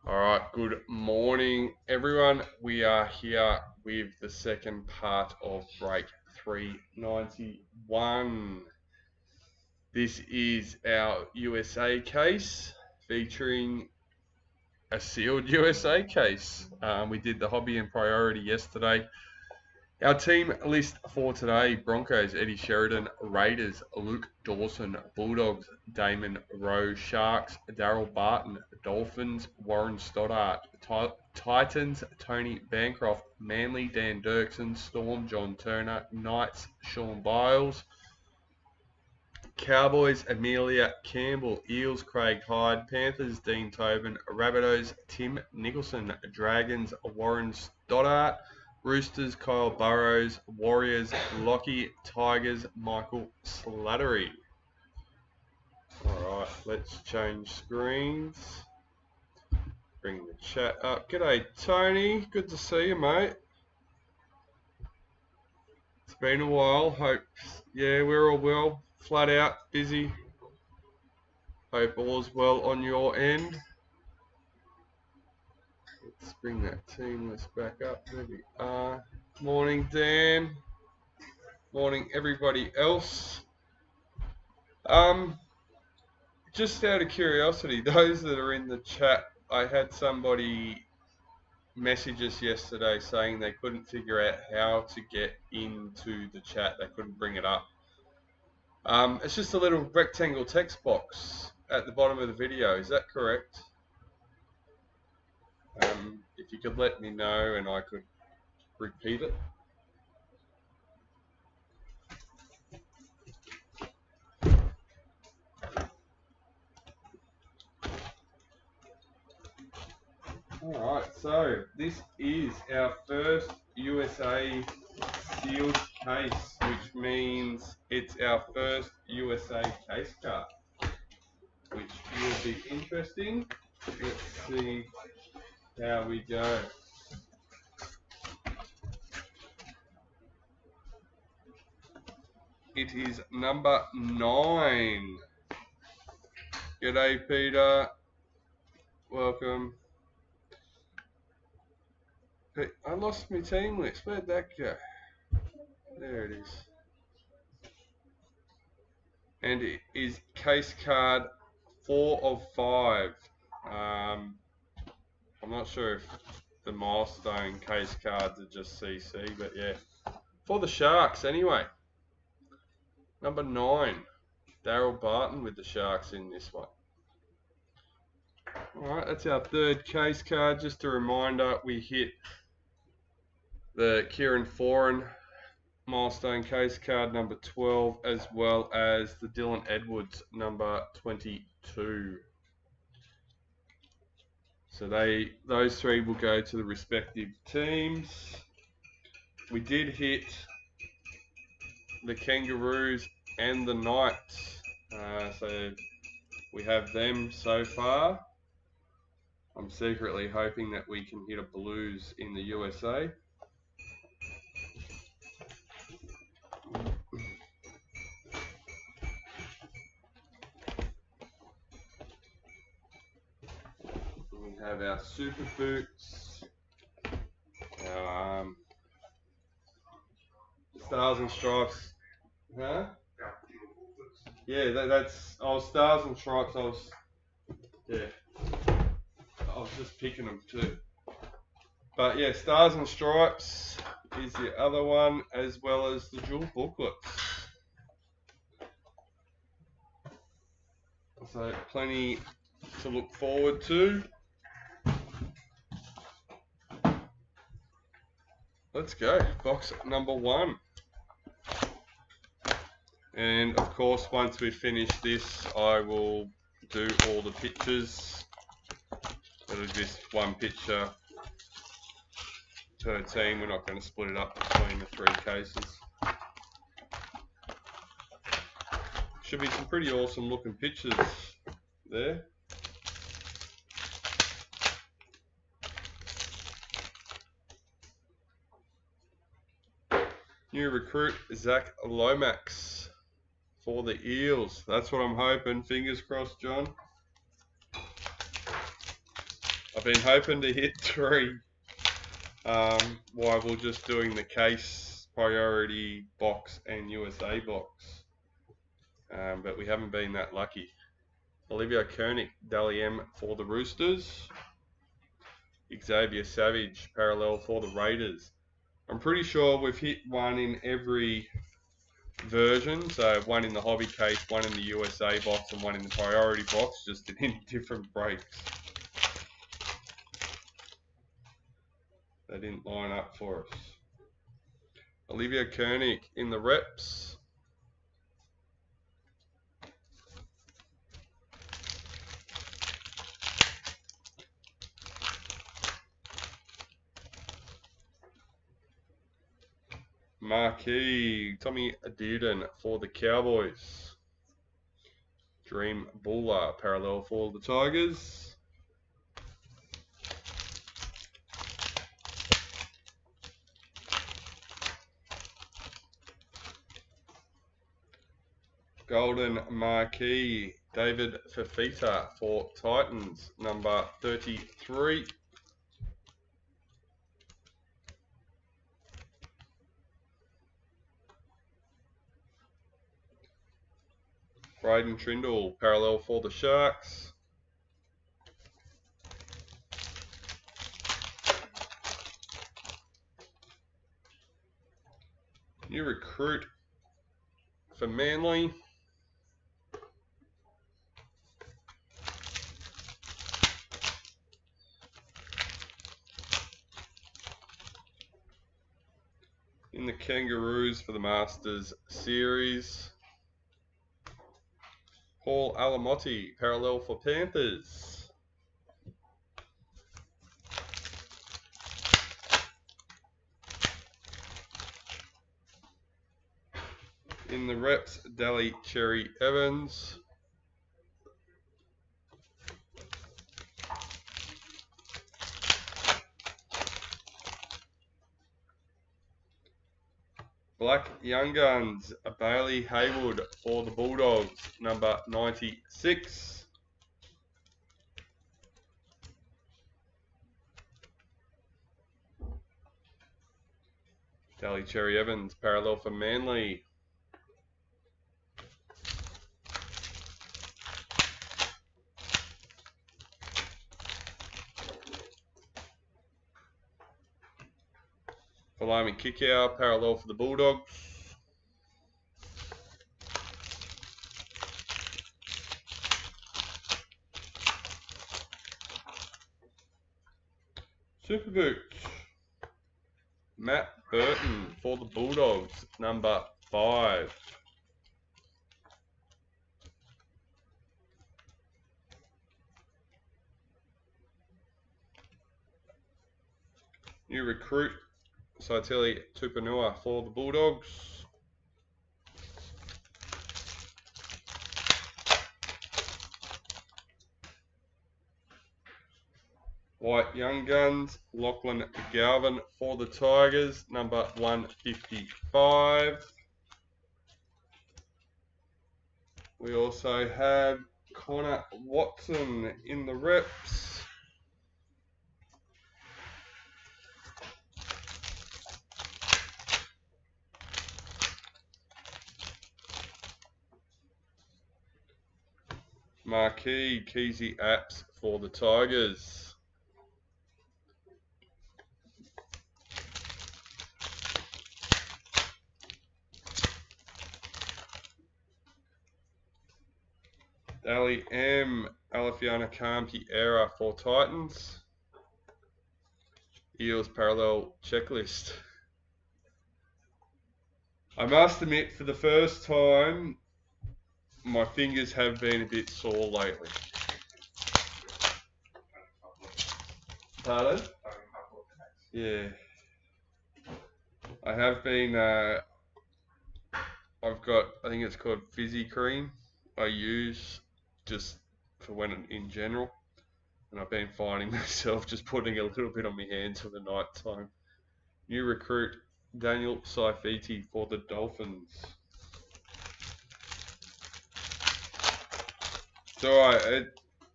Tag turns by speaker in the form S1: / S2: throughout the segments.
S1: Alright, good morning everyone. We are here with the second part of break 391. This is our USA case featuring a sealed USA case. We did the hobby and priority yesterday. Our team list for today: Broncos, Eddie Sheridan; Raiders, Luke Dawson; Bulldogs, Damon, Rowe; Sharks, Daryl, Barton; Dolphins, Warren, Stoddart; Titans, Tony, Bancroft; Manly, Dan, Derksen; Storm, John Turner; Knights, Shawn, Byles; Cowboys, Amelia, Campbell; Eels, Craig, Hyde; Panthers, Dean, Tobin; Rabbitohs, Tim, Nicholson; Dragons, Warren, Stoddart; Roosters, Kyle Burrows; Warriors, Lockie; Tigers, Michael Slattery. Alright, let's change screens. Bring the chat up. G'day, Tony. Good to see you, mate. It's been a while. Hope, yeah, we're all well. Flat out, busy. Hope all's well on your end. Let's bring that team list back up. There we are. Morning, Dan. Morning, everybody else. Just out of curiosity, those that are in the chat, I had somebody message us yesterday saying they couldn't figure out how to get into the chat. They couldn't bring it up. It's just a little rectangle text box at the bottom of the video. Is that correct? If you could let me know and I could repeat it. Alright, so this is our first USA sealed case, which means it's our first USA case card, which will be interesting. Let's see how we go. It is number 9. G'day, Peter. Welcome. I lost my team list. Where'd that go? There it is. And it is case card 4 of 5. I'm not sure if the milestone case cards are just CC, but yeah. For the Sharks, anyway. Number 9. Daryl Barton with the Sharks in this one. Alright, that's our third case card. Just a reminder, we hit the Kieran Foran milestone case card number 12, as well as the Dylan Edwards number 22. So those three will go to the respective teams. We did hit the Kangaroos and the Knights, so we have them so far. I'm secretly hoping that we can hit a Blues in the USA. We have our Super Boots, our Stars and Stripes, huh? Yeah, that's. I was Stars and Stripes. I was just picking them too. But yeah, Stars and Stripes is the other one, as well as the dual booklets. So plenty to look forward to. Let's go. Box number 1. And of course, once we finish this, I will do all the pictures. It'll just one picture per team. We're not going to split it up between the 3 cases. Should be some pretty awesome looking pictures there. New recruit Zach Lomax for the Eels. That's what I'm hoping. Fingers crossed, John. I've been hoping to hit 3 while we're just doing the case, priority box and USA box. But we haven't been that lucky. Olivia Koenig, Dally M for the Roosters. Xavier Savage, parallel for the Raiders. I'm pretty sure we've hit 1 in every version. So 1 in the hobby case, 1 in the USA box, and 1 in the priority box, just in different breaks. They didn't line up for us. Olivia Koenig in the reps. Marquee, Tommy Dearden for the Cowboys. Dream Buller, parallel for the Tigers. Golden Marquee, David Fafita for Titans, number 33. Braden Trindle, parallel for the Sharks. New recruit for Manly. In the Kangaroos for the Masters Series. Paul Alamotti, parallel for Panthers. In the reps, Dally Cherry Evans. Black Young Guns, Bailey Haywood for the Bulldogs, number 96. Dally Cherry Evans, parallel for Manly. Palami Kickout, parallel for the Bulldogs. Super Boots, Matt Burton for the Bulldogs, number 5. New recruit, Saitili Tupanua for the Bulldogs. White Young Guns, Lachlan Galvin for the Tigers, number 155. We also have Connor Watson in the reps. Marquee Keezy Apps for the Tigers. Dally M, Alifiana Kampi era for Titans. Eels parallel checklist. I must admit, for the first time, my fingers have been a bit sore lately. Pardon? Yeah. I have been, I've got, I think it's called Fizzy Cream. I use just for when in general. And I've been finding myself just putting a little bit on my hands for the night time. New recruit, Daniel Saifiti for the Dolphins. It's alright.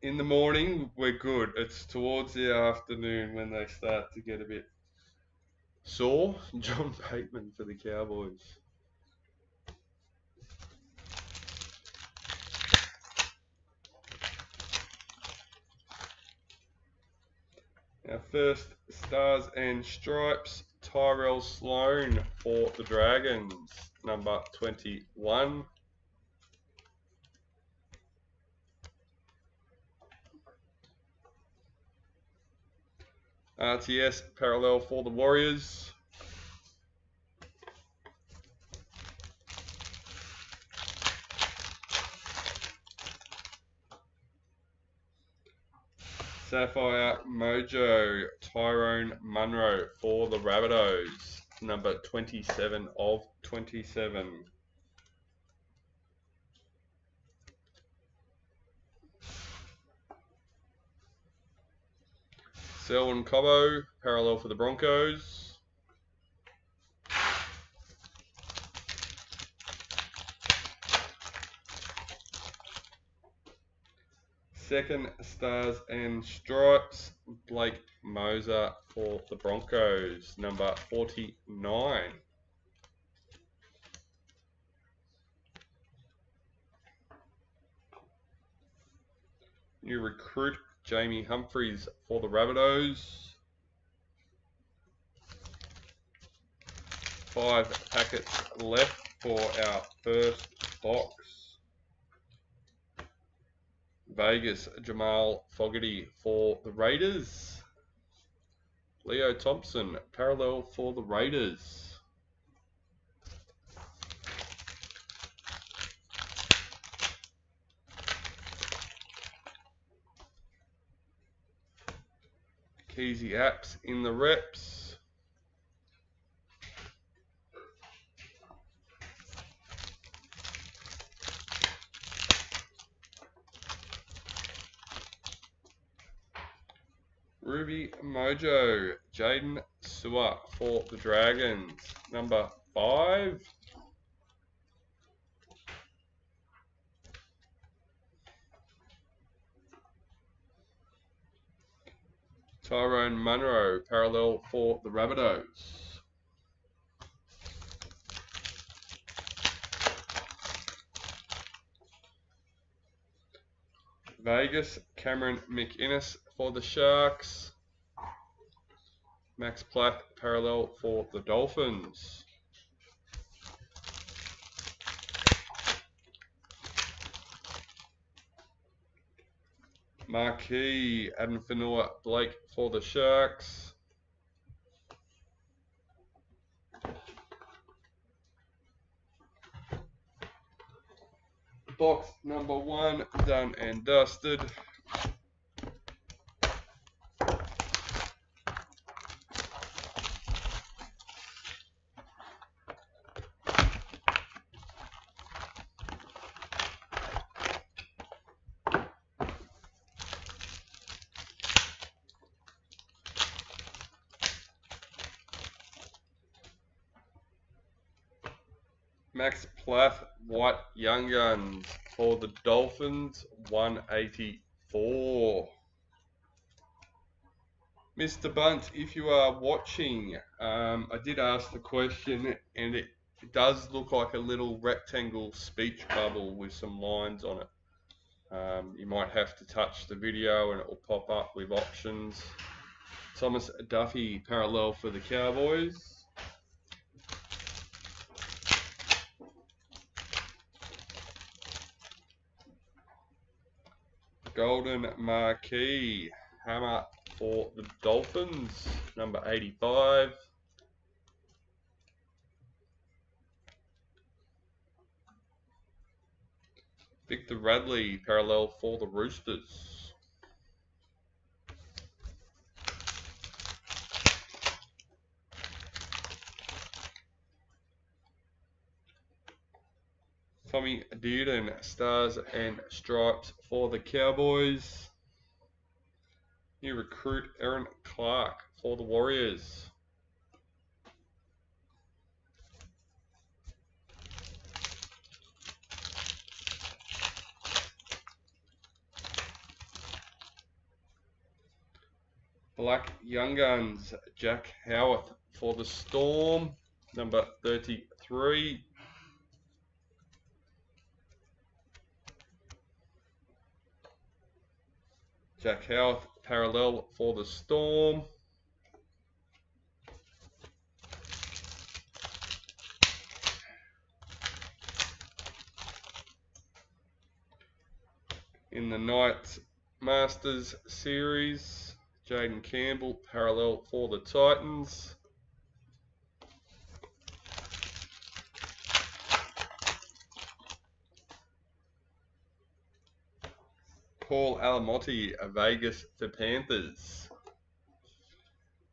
S1: In the morning, we're good. It's towards the afternoon when they start to get a bit sore. John Bateman for the Cowboys. Our first Stars and Stripes, Tyrell Sloan for the Dragons, number 21. RTS parallel for the Warriors. Sapphire Mojo, Tyrone Munro for the Rabbitohs, number 27 of 27. Selwyn Cobbo, parallel for the Broncos. Second Stars and Stripes, Blake Moser for the Broncos, number 49. New recruit, Jamie Humphries for the Rabbitohs. 5 packets left for our first box. Vegas, Jamal Fogarty for the Raiders. Leo Thompson, parallel for the Raiders. Keezy Apps in the reps. Ruby Mojo, Jaden Sewer for the Dragons, number 5. Tyrone Munro, parallel for the Rabbitohs. Vegas, Cameron McInnes for the Sharks. Max Platt, parallel for the Dolphins. Marquee, Adam Fanua Blake for the Sharks. Box number 1 done and dusted. Max Plath, White Young Guns for the Dolphins, 184. Mr. Bunt, if you are watching, I did ask the question, and it does look like a little rectangle speech bubble with some lines on it. You might have to touch the video and it will pop up with options. Thomas Duffy, parallel for the Cowboys. Golden Marquee, Hammer for the Dolphins, number 85. Victor Radley, parallel for the Roosters. Tommy Dearden, Stars and Stripes for the Cowboys. New recruit, Aaron Clark for the Warriors. Black Young Guns, Jack Howarth for the Storm, number 33. Jack Howarth, parallel for the Storm. In the Knights Masters Series, Jaden Campbell, parallel for the Titans. Paul Alamotti, Vegas for Panthers.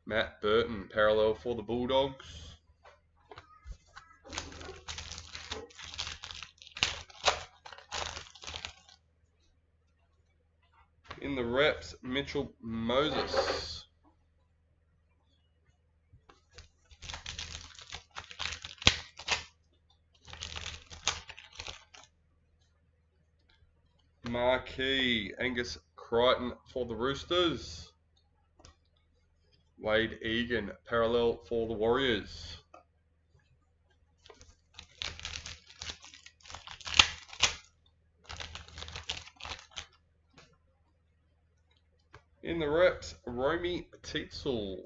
S1: Matt Burton, parallel for the Bulldogs. In the reps, Mitchell Moses. Marquee, Angus Crichton for the Roosters. Wade Egan, parallel for the Warriors. In the reps, Romy Teetsel.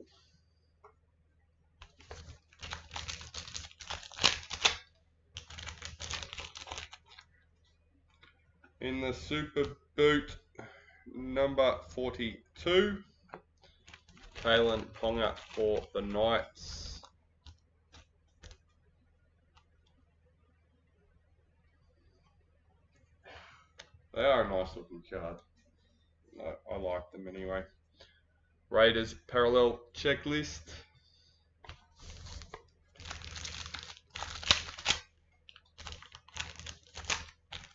S1: In the Super Boot, number 42, Kalen Ponga for the Knights. They are a nice looking card. I like them anyway. Raiders parallel checklist.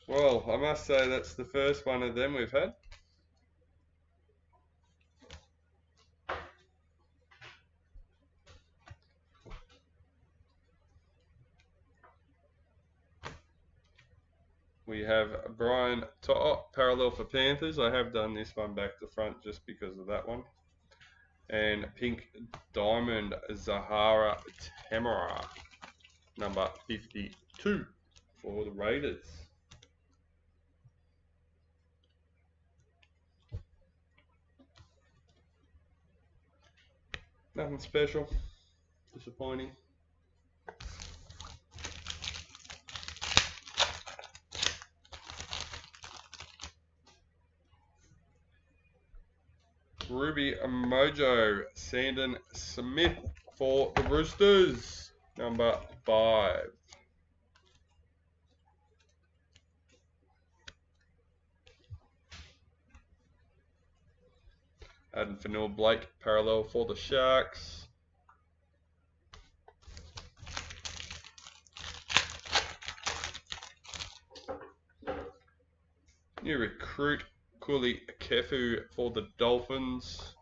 S1: Well, I must say that's the first one of them we've had. We have Brian To'o, parallel for Panthers. I have done this one back to front just because of that one. And Pink Diamond, Zahara Tamara, number 52 for the Raiders. Nothing special. Disappointing. Ruby Mojo, Sandon Smith for the Roosters, number 5. Adam Fanil Blake, parallel for the Sharks. New recruit, Kuli Kefu for the Dolphins.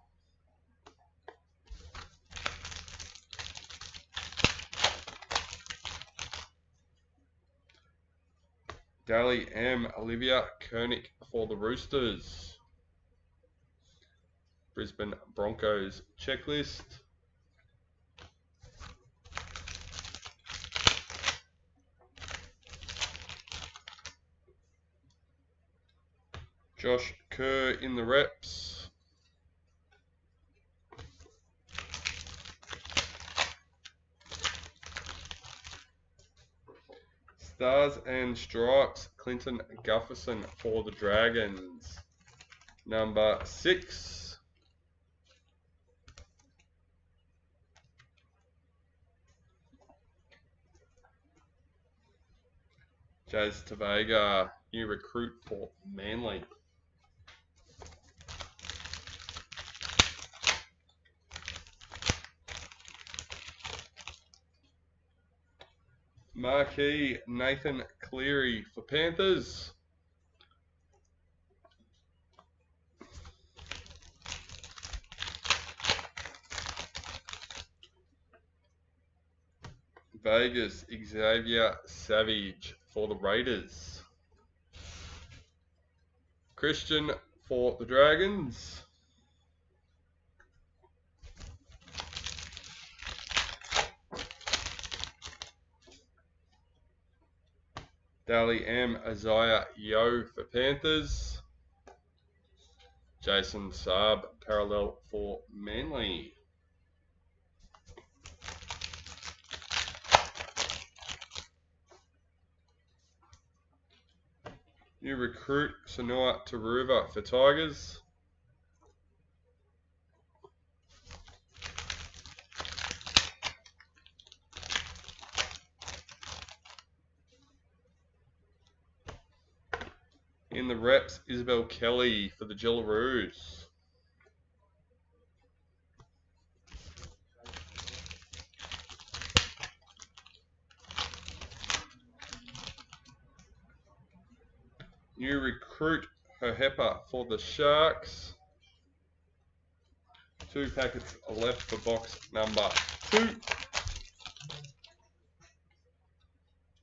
S1: Dally M. Olivia Koenig for the Roosters. Brisbane Broncos checklist. Josh Kerr in the reps. Stars and Stripes, Clinton Gufferson for the Dragons, number 6. Jazz Tavega, new recruit for Manly. Marquee, Nathan Cleary for Panthers. Vegas, Xavier Savage for the Raiders. Christian for the Dragons. Dally M. Isaiah Yo for Panthers. Jason Saab parallel for Manly. New recruit Sanoa Taruva for Tigers. In the reps, Isabel Kelly for the Jillaroos. New recruit Hohepa for the Sharks. 2 packets left for box number 2.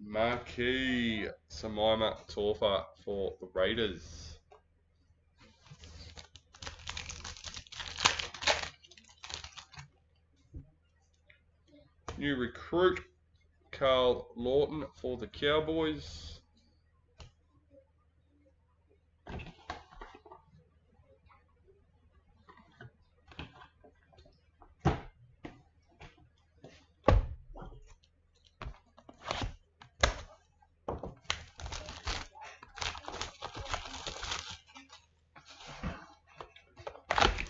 S1: Marquee Samaima Torfa for the Raiders. New recruit Carl Lawton for the Cowboys.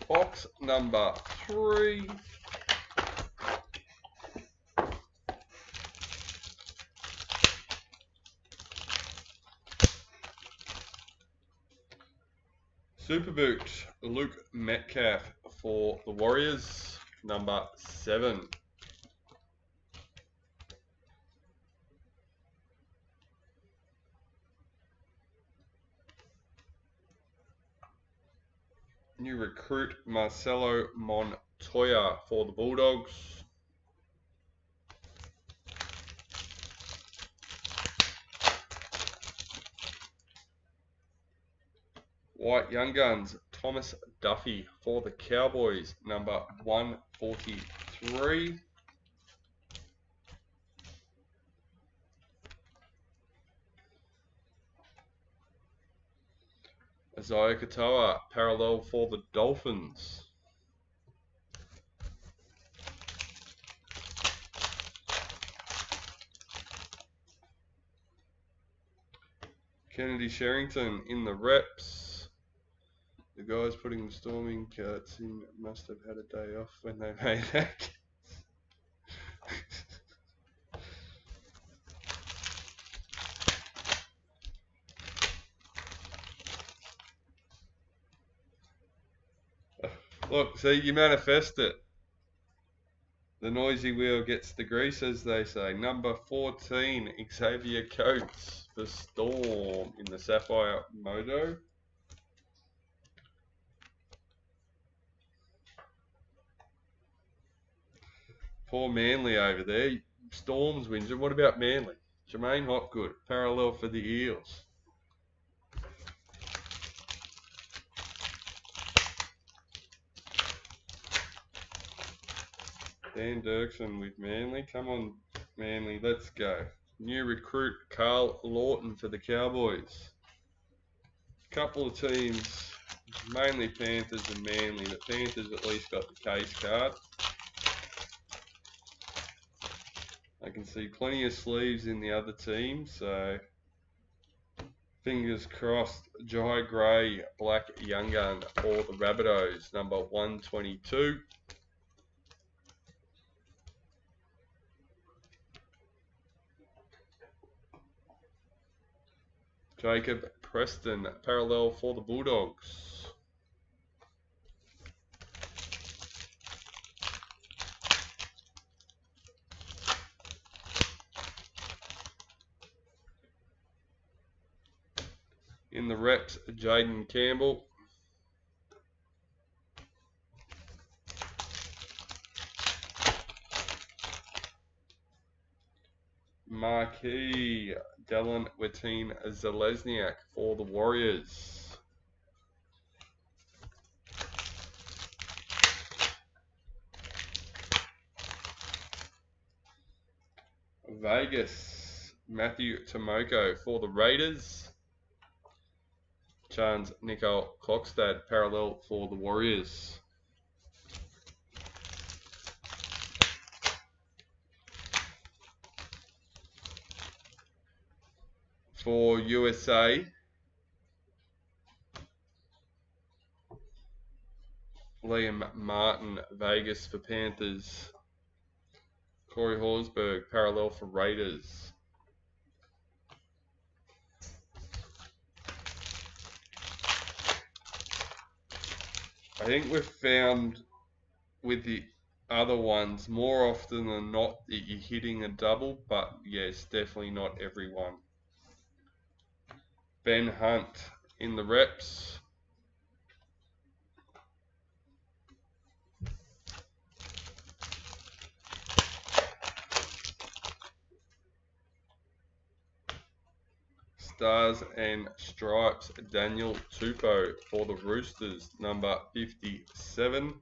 S1: Box number 3. Superboot Luke Metcalf for the Warriors, number 7. New recruit Marcelo Montoya for the Bulldogs. White Young Guns Thomas Duffy for the Cowboys, number 143. Isaiah Katoa parallel for the Dolphins. Kennedy Sherrington in the reps. The guys putting the storming carts in must have had a day off when they made that. Look, see, you manifest it. The noisy wheel gets the grease, as they say. Number 14, Xavier Coates for Storm in the Sapphire Moto. Poor Manly over there. Storm's wins. What about Manly? Jermaine Hopgood, parallel for the Eels. Dan Derksen with Manly. Come on, Manly, let's go. New recruit Carl Lawton for the Cowboys. Couple of teams, mainly Panthers and Manly. The Panthers at least got the case card. I can see plenty of sleeves in the other team, so fingers crossed. Jai Gray, Black Young Gun for the Rabbitohs, number 122. Jacob Preston, parallel for the Bulldogs. In the reps, Jaden Campbell. Marquee, Dylan Wettin Zalesniak for the Warriors. Vegas, Matthew Tomoko for the Raiders. Chance Nicole Klokstad parallel for the Warriors. For USA, Liam Martin, Vegas for Panthers. Corey Horsburgh, parallel for Raiders. I think we've found with the other ones, more often than not, that you're hitting a double, but yes, definitely not everyone. Ben Hunt in the reps. Stars and Stripes, Daniel Tupou for the Roosters, number 57.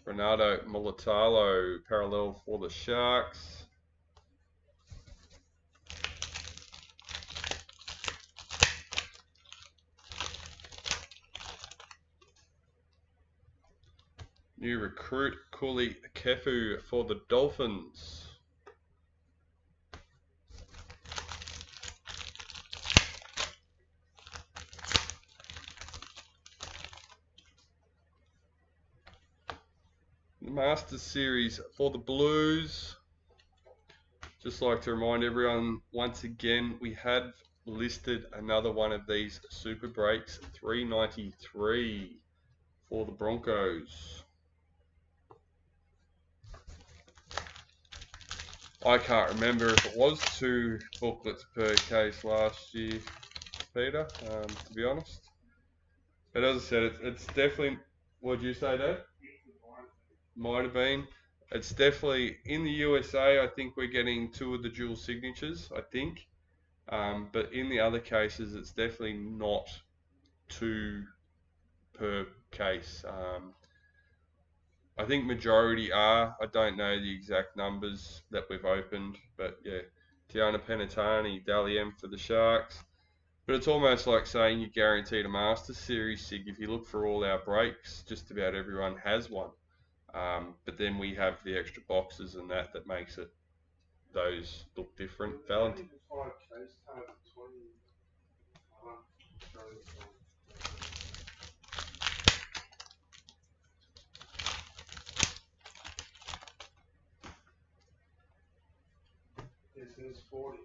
S1: Renato Mulatalo, parallel for the Sharks. New recruit, Kuli Kefu for the Dolphins. The Masters Series for the Blues. Just like to remind everyone, once again, we have listed another one of these Super Breaks, 393 for the Broncos. I can't remember if it was 2 booklets per case last year, Peter, to be honest. But as I said, it's definitely, what did you say, Dad? Might have been. It's definitely, in the USA, I think we're getting 2 of the dual signatures, I think. But in the other cases, it's definitely not 2 per case. I think majority are. I don't know the exact numbers that we've opened, but yeah. Tiana Penatani, Dally M for the Sharks. But it's almost like saying you're guaranteed a Masters Series sig. If you look for all our breaks, just about everyone has one. But then we have the extra boxes and that makes it those look different. Valentine.
S2: This is 40.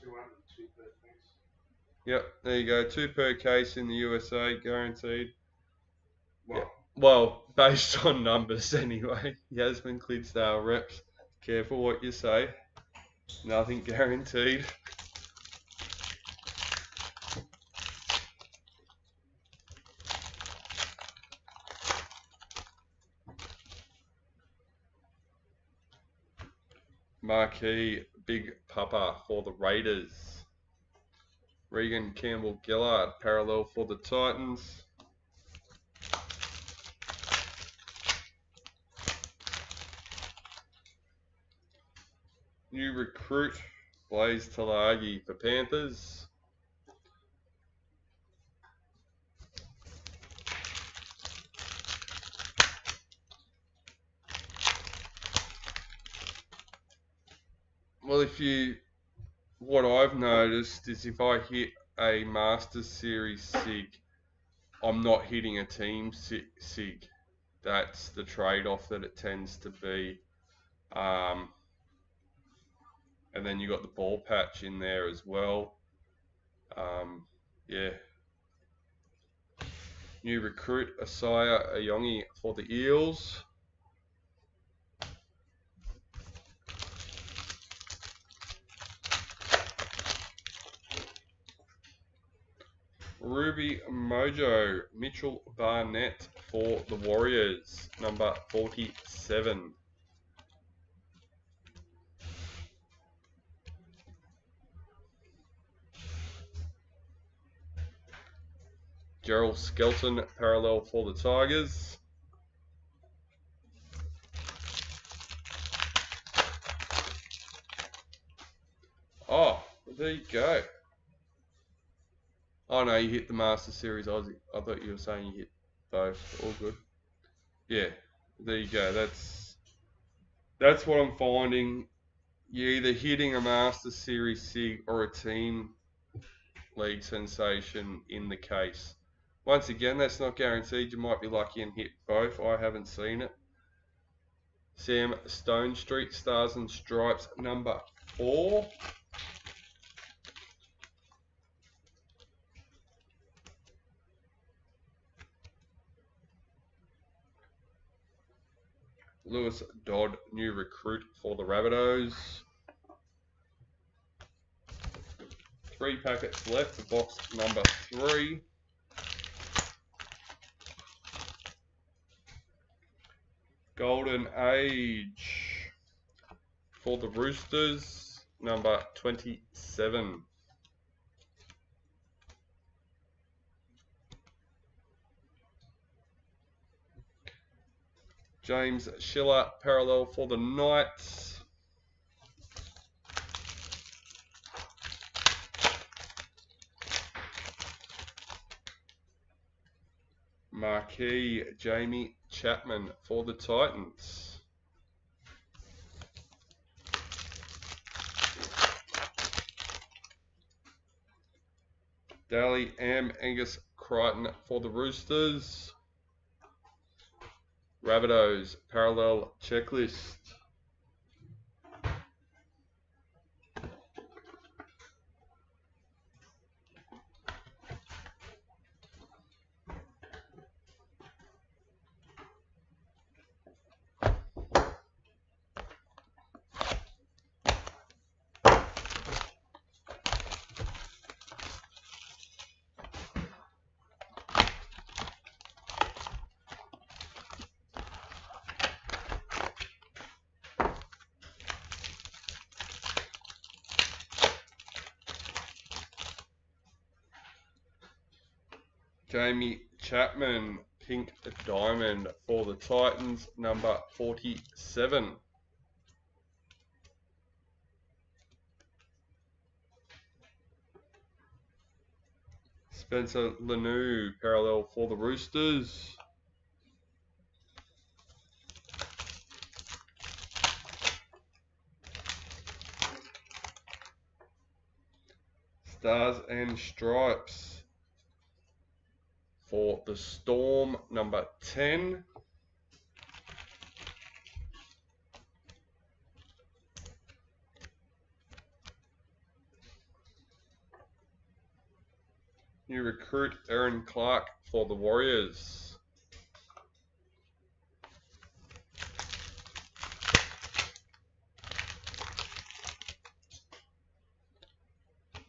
S2: 200, 2 per case.
S1: Yep, there you go. 2 per case in the USA, guaranteed.
S2: Well,
S1: yeah. Well, based on numbers anyway. Yasmin Clydesdale reps. Careful what you say. Nothing guaranteed. Marquee Big Papa for the Raiders. Regan Campbell Gillard parallel for the Titans. New recruit Blaze Talagi for Panthers. Well, what I've noticed is if I hit a Masters Series sig, I'm not hitting a team sig. That's the trade-off that it tends to be. And then you got the ball patch in there as well. Yeah. New recruit Asaya Ayongi for the Eels. Ruby Mojo Mitchell Barnett for the Warriors, number 47. Gerald Skelton, parallel for the Tigers. Oh, there you go. Oh no, you hit the Master Series Aussie. I thought you were saying you hit both. All good. Yeah, there you go. That's what I'm finding. You're either hitting a Master Series SIG or a Team League sensation in the case. Once again, that's not guaranteed. You might be lucky and hit both. I haven't seen it. Sam Stone Street, Stars and Stripes, number 4. Lewis Dodd, new recruit for the Rabbitohs. 3 packets left for box number 3. Golden Age for the Roosters, number 27. James Schiller, parallel for the Knights. Marquee Jamie Chapman for the Titans. Daly Angus Crichton for the Roosters. Rabbitohs parallel checklist. Jamie Chapman, pink diamond for the Titans, number 47. Spencer Lanu, parallel for the Roosters. Stars and Stripes for the Storm, number 10. New recruit Aaron Clark for the Warriors.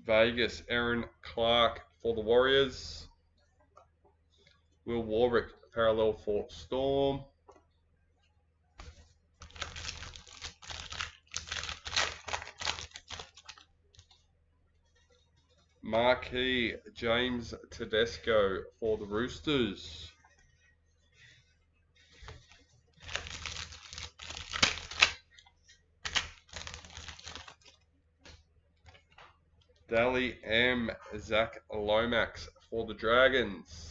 S1: Vegas Aaron Clark for the Warriors. Will Warwick, parallel for Storm. Marquee James Tedesco for the Roosters. Dally M. Zach Lomax for the Dragons.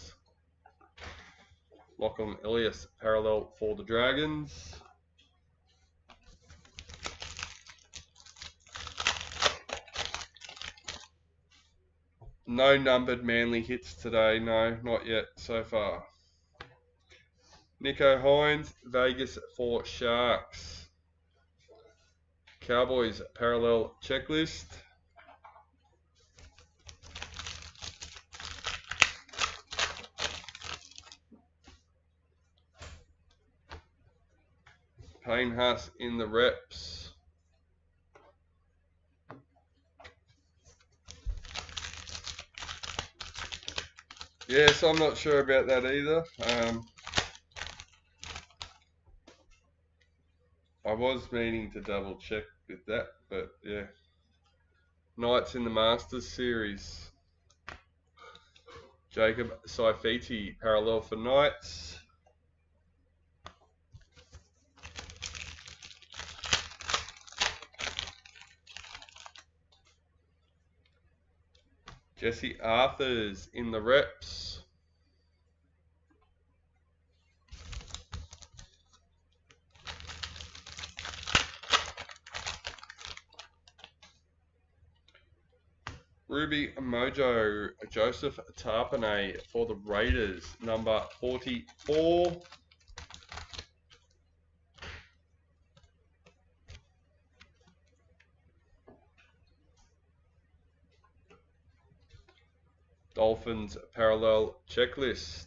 S1: Lachlan Elias, parallel for the Dragons. No numbered Manly hits today, no, not yet so far. Nico Hines, Vegas for Sharks. Cowboys, parallel checklist. Payne Haas in the reps. Yes, I'm not sure about that either. I was meaning to double check with that, but yeah. Knights in the Masters series. Jacob Saifiti, parallel for Knights. Jesse Arthurs in the reps. Ruby Mojo, Joseph Tarpanay for the Raiders, number 44. Dolphins parallel checklist.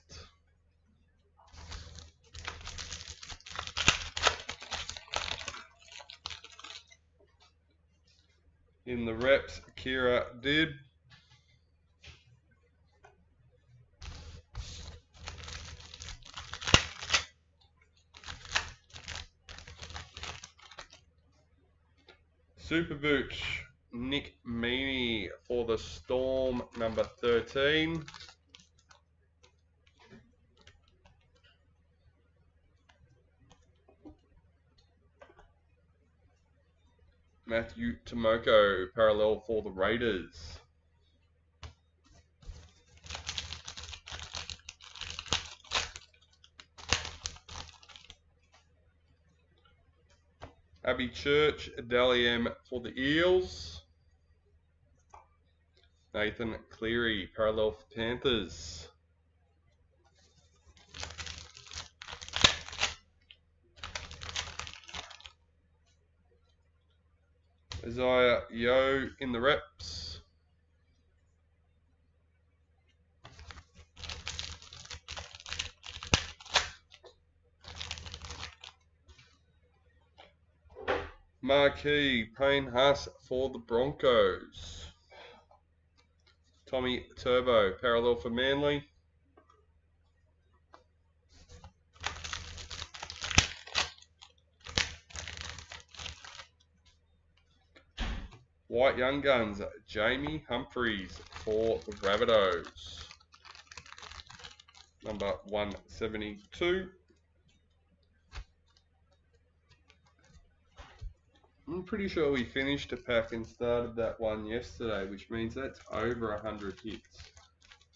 S1: In the reps, Kira Dib. Super Booch, Nick Meaney for the Storm, number 13. Matthew Tomoko, parallel for the Raiders. Abby Church, Dally for the Eels. Nathan Cleary, parallel for Panthers. Isaiah Yo in the reps. Marquee Payne Haas for the Broncos. Tommy Turbo, parallel for Manly. White Young Guns, Jamie Humphries for the Rabbitohs, number 172. I'm pretty sure we finished a pack and started that one yesterday, which means that's over 100 hits.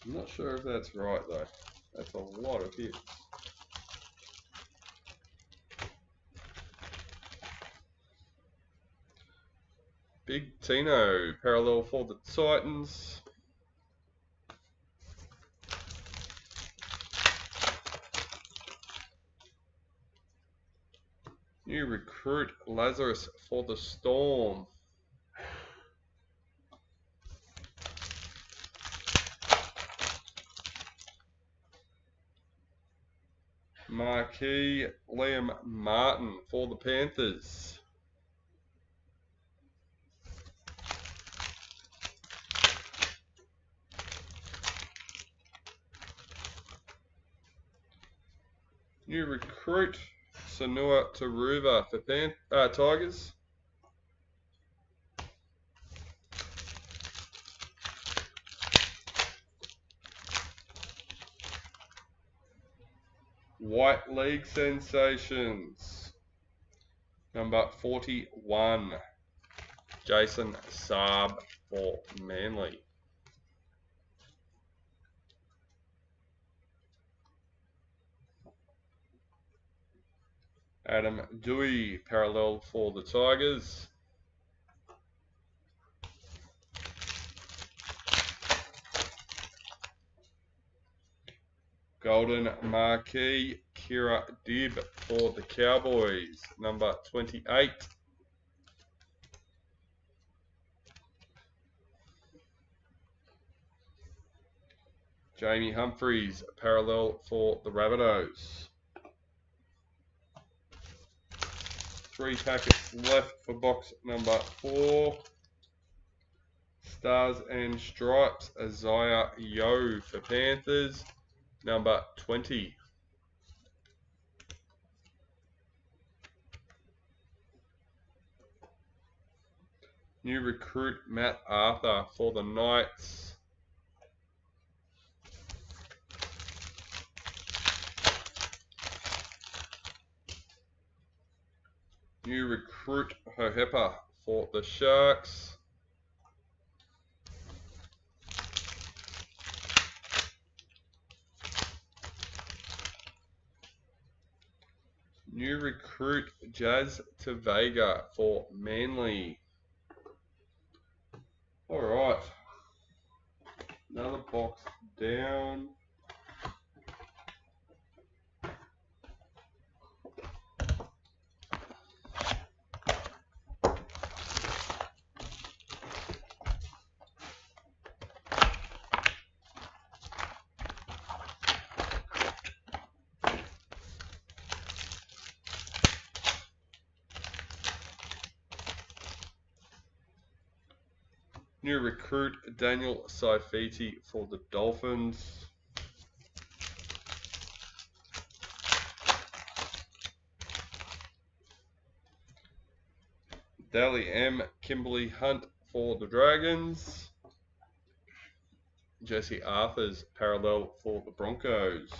S1: I'm not sure if that's right though. That's a lot of hits. Big Tino, parallel for the Titans. New recruit Lazarus for the Storm. Marquee Liam Martin for the Panthers. New recruit Sanua Taruva for Tigers. White League Sensations, number 41, Jason Saab for Manly. Adam Dewey, parallel for the Tigers. Golden Marquee, Kira Dib for the Cowboys, number 28. Jamie Humphries, parallel for the Rabbitohs. 3 packets left for box number 4. Stars and Stripes, Isaiah Yo for Panthers, number 20. New recruit Matt Arthur for the Knights. New recruit Hohepa for the Sharks. New recruit Jazz to Vega for Manly. Alright. Another box down. New recruit Daniel Saifiti for the Dolphins. Dally M. Kimberly Hunt for the Dragons. Jesse Arthur's parallel for the Broncos.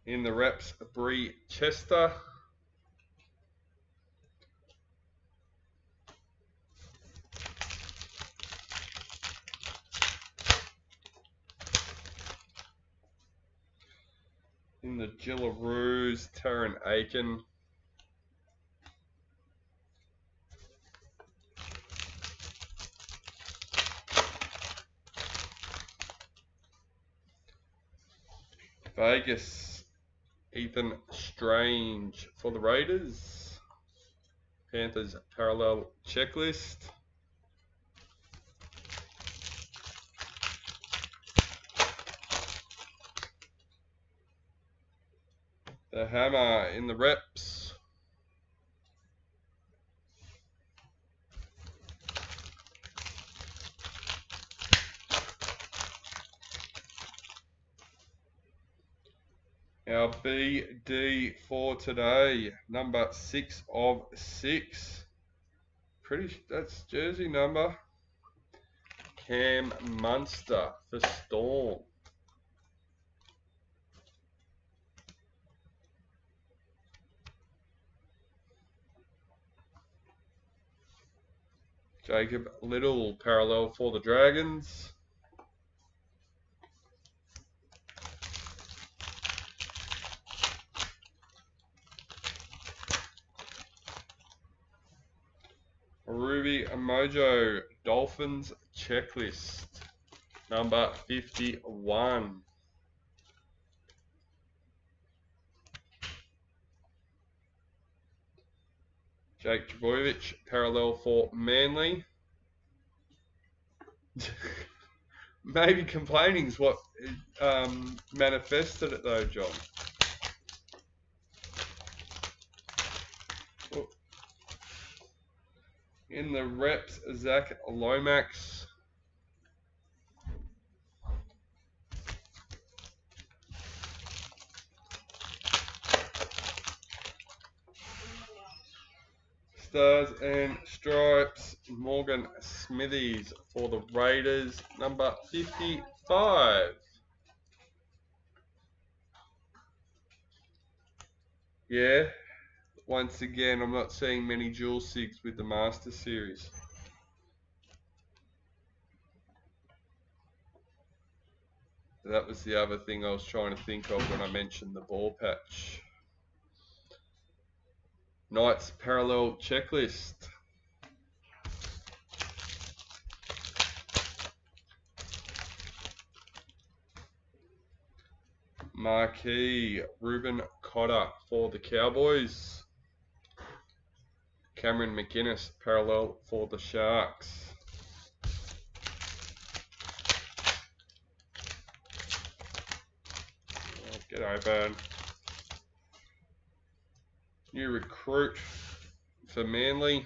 S1: In the reps, Bree Chester. In the Gillaroos, Taryn Aiken. Vegas, Ethan Strange for the Raiders. Panthers parallel checklist. The Hammer in the reps. Our BD for today, number 6 of 6. That's jersey number. Cam Munster for Storm. Jacob Little parallel for the Dragons. Ruby Mojo Dolphins checklist number 51. Jake Trbojevic parallel for Manly. Maybe complaining is what manifested it though, John. In the reps, Zach Lomax. Stars and Stripes, Morgan Smithies for the Raiders, number 55. Yeah, once again, I'm not seeing many dual sigs with the Master Series. That was the other thing I was trying to think of when I mentioned the ball patch. Knights parallel checklist. Marquee Ruben Cotter for the Cowboys. Cameron McInnes parallel for the Sharks. G'day, Ben. New recruit for Manly.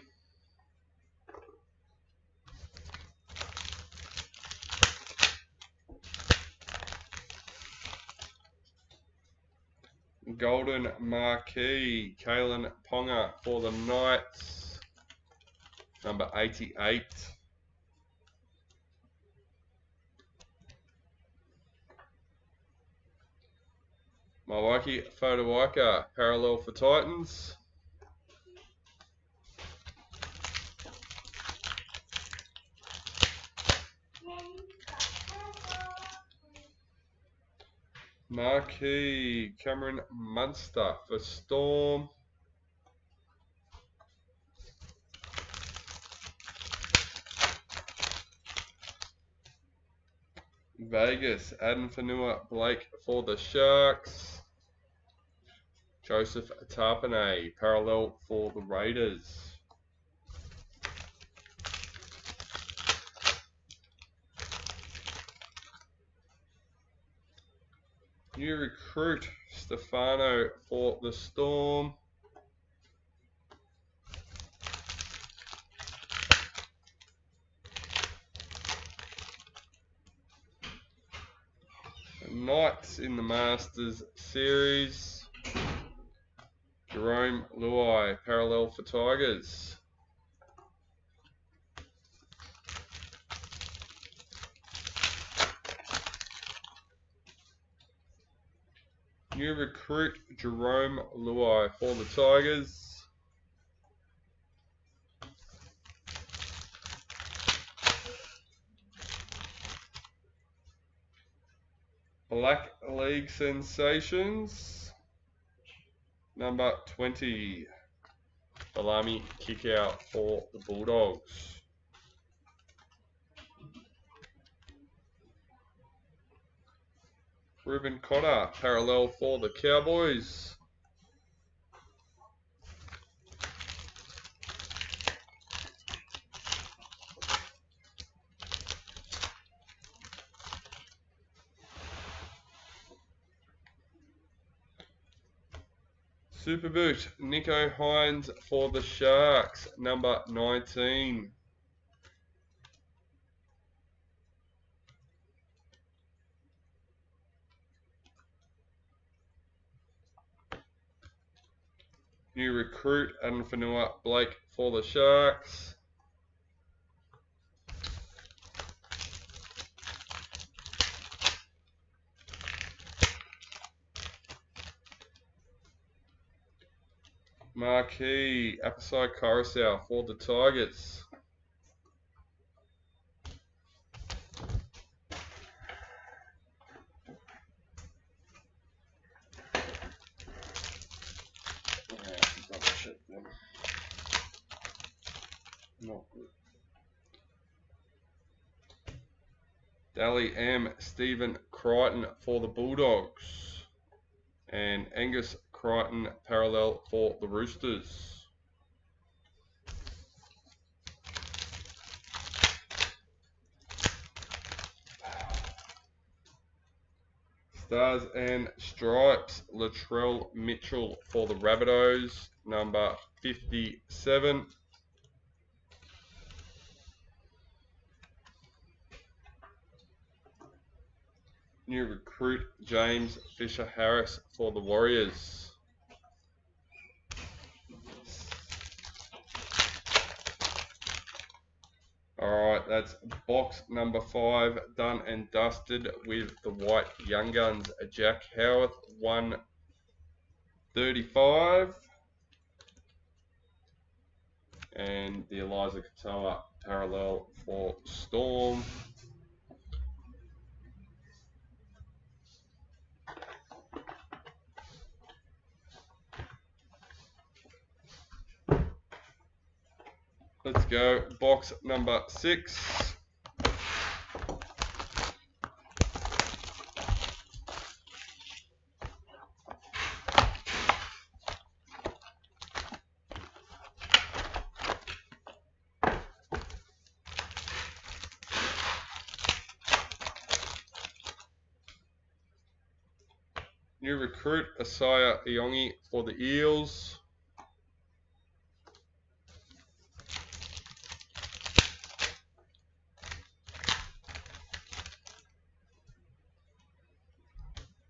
S1: Golden Marquee, Kalen Ponga for the Knights, number 88. Milwaukee Fodawaika, parallel for Titans. Marquee Cameron Munster for Storm. Vegas, Adam Fanua Blake for the Sharks. Joseph Tarpanay, parallel for the Raiders. New recruit, Stefano for the Storm. Knights in the Masters Series. Jerome Luai, parallel for Tigers. New recruit, Jerome Luai for the Tigers. Black League Sensations. Number 20. Salami kick out for the Bulldogs. Ruben Cotter, parallel for the Cowboys. Super Boot, Nico Hines for the Sharks, number 19. New recruit, Adam Fanua Blake for the Sharks. Marquee, Apasai Coruscant for the Tigers. Not good. Dally M. Stephen Crichton for the Bulldogs. And Angus Crichton parallel for the Roosters. Stars and Stripes, Latrell Mitchell for the Rabbitohs, number 57. New recruit, James Fisher-Harris for the Warriors. Alright, that's box number 5 done and dusted with the white Young Guns. Jack Howarth, 135. And the Eliza Katoa parallel for Storm. Let's go box number 6. New recruit, Asaya Iongi for the Eels.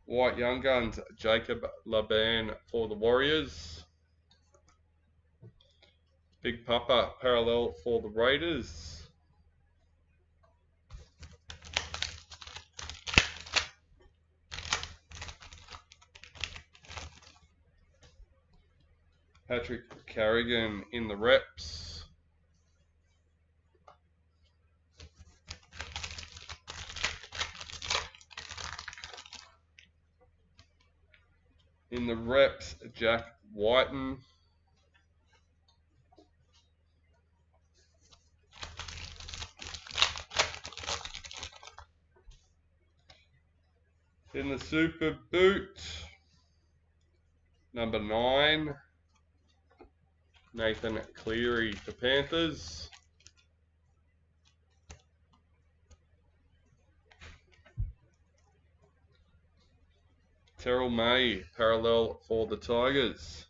S1: White Young Guns, Jacob Laban for the Warriors. Big Papa parallel for the Raiders. Patrick Carrigan in the reps. In the reps, Jack Whiten. In the Super Boot, number 9, Nathan Cleary for Panthers. Terrell May, parallel for the Tigers.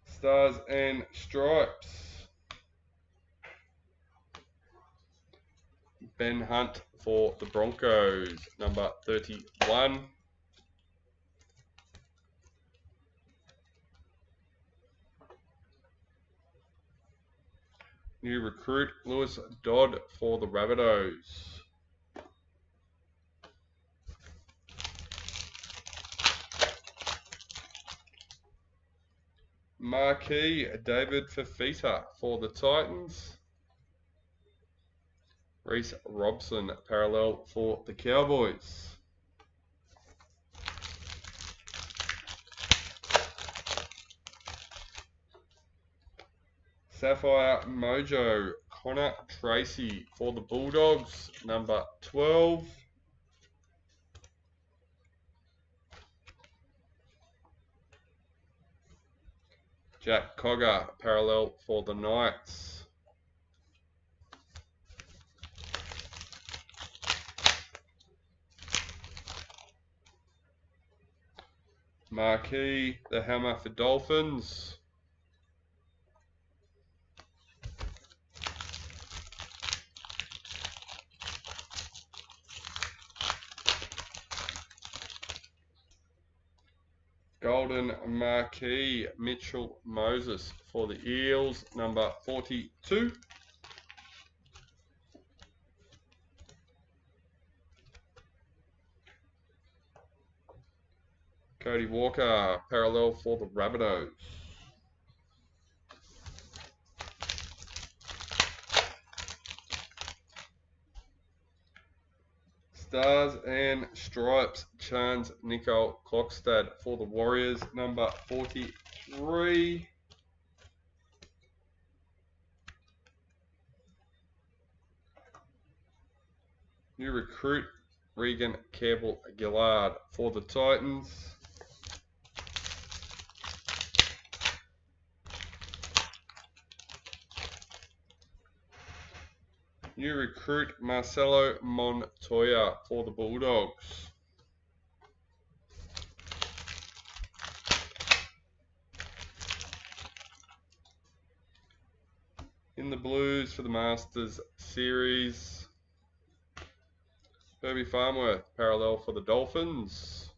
S1: Stars and Stripes. Ben Hunt for the Broncos, number 31. New recruit, Lewis Dodd for the Rabbitohs. Marquee, David Fafita for the Titans. Reece Robson, parallel for the Cowboys. Sapphire Mojo, Connor Tracy for the Bulldogs, number 12. Jack Cogger, parallel for the Knights. Marquee, the Hammer for Dolphins. Golden Marquee, Mitchell Moses for the Eels, number 42. Cody Walker, parallel for the Rabbitohs. Stars and Stripes, Chance Nicole Klokstad for the Warriors, number 43. New recruit, Regan Campbell-Gillard for the Titans. New recruit, Marcelo Montoya for the Bulldogs. In the Blues for the Masters Series, Herbie Farmworth, parallel for the Dolphins.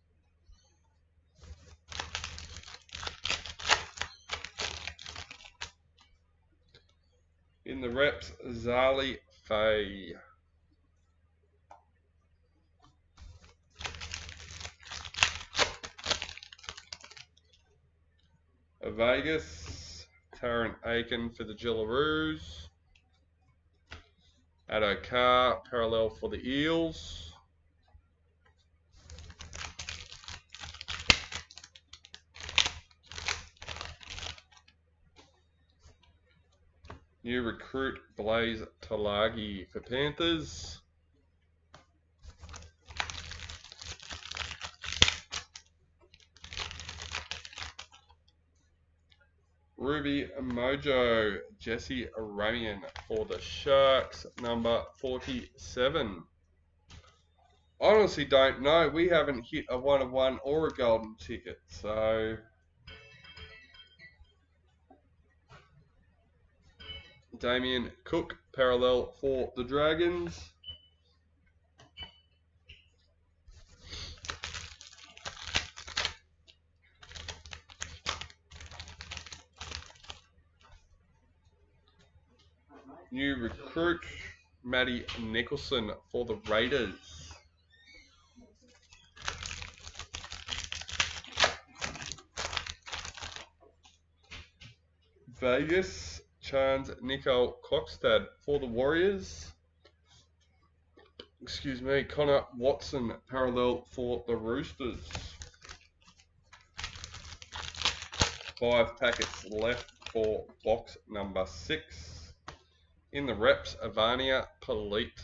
S1: In the reps, Zali Faye. Vegas, Taron Aiken for the Gillaroos. Addo Carr, parallel for the Eels. New recruit, Blaze Talagi for Panthers. Ruby Mojo, Jesse Ramian for the Sharks, number 47. I honestly don't know. We haven't hit a 1-of-1 or a golden ticket, so Damien Cook, parallel for the Dragons. New recruit, Matty Nicholson for the Raiders. Vegas, Chance Nico Cockstad for the Warriors. Excuse me, Connor Watson parallel for the Roosters. 5 packets left for box number 6. In the reps, Avania Polite.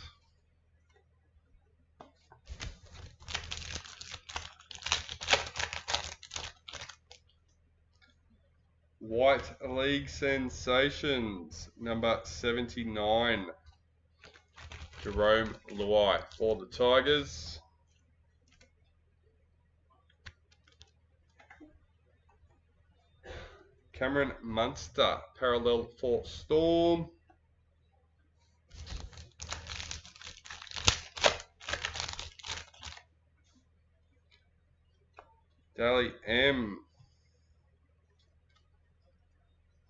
S1: White League Sensations, number 79. Jerome Luai for the Tigers. Cameron Munster, parallel for Storm. Dally M.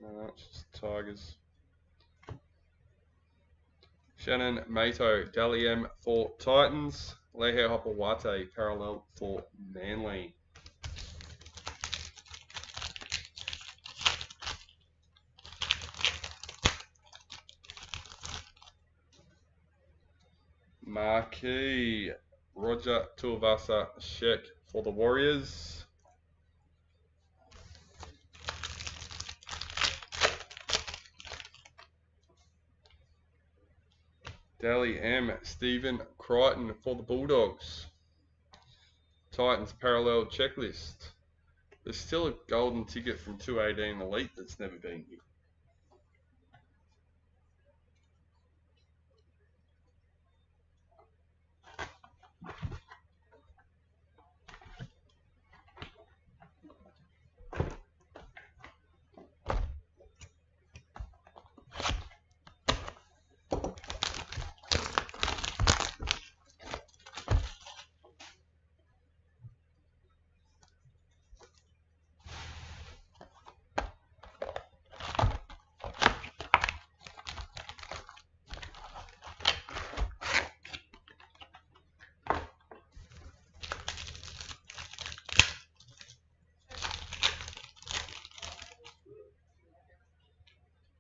S1: No, it's just Tigers. Shannon Mato, Dally M for Titans. Lehe Hopawate, parallel for Manly. Marquee, Roger Tuivasa Sheck for the Warriors. Dally M, Stephen Crichton for the Bulldogs. Titans parallel checklist. There's still a golden ticket from 218 Elite that's never been hit.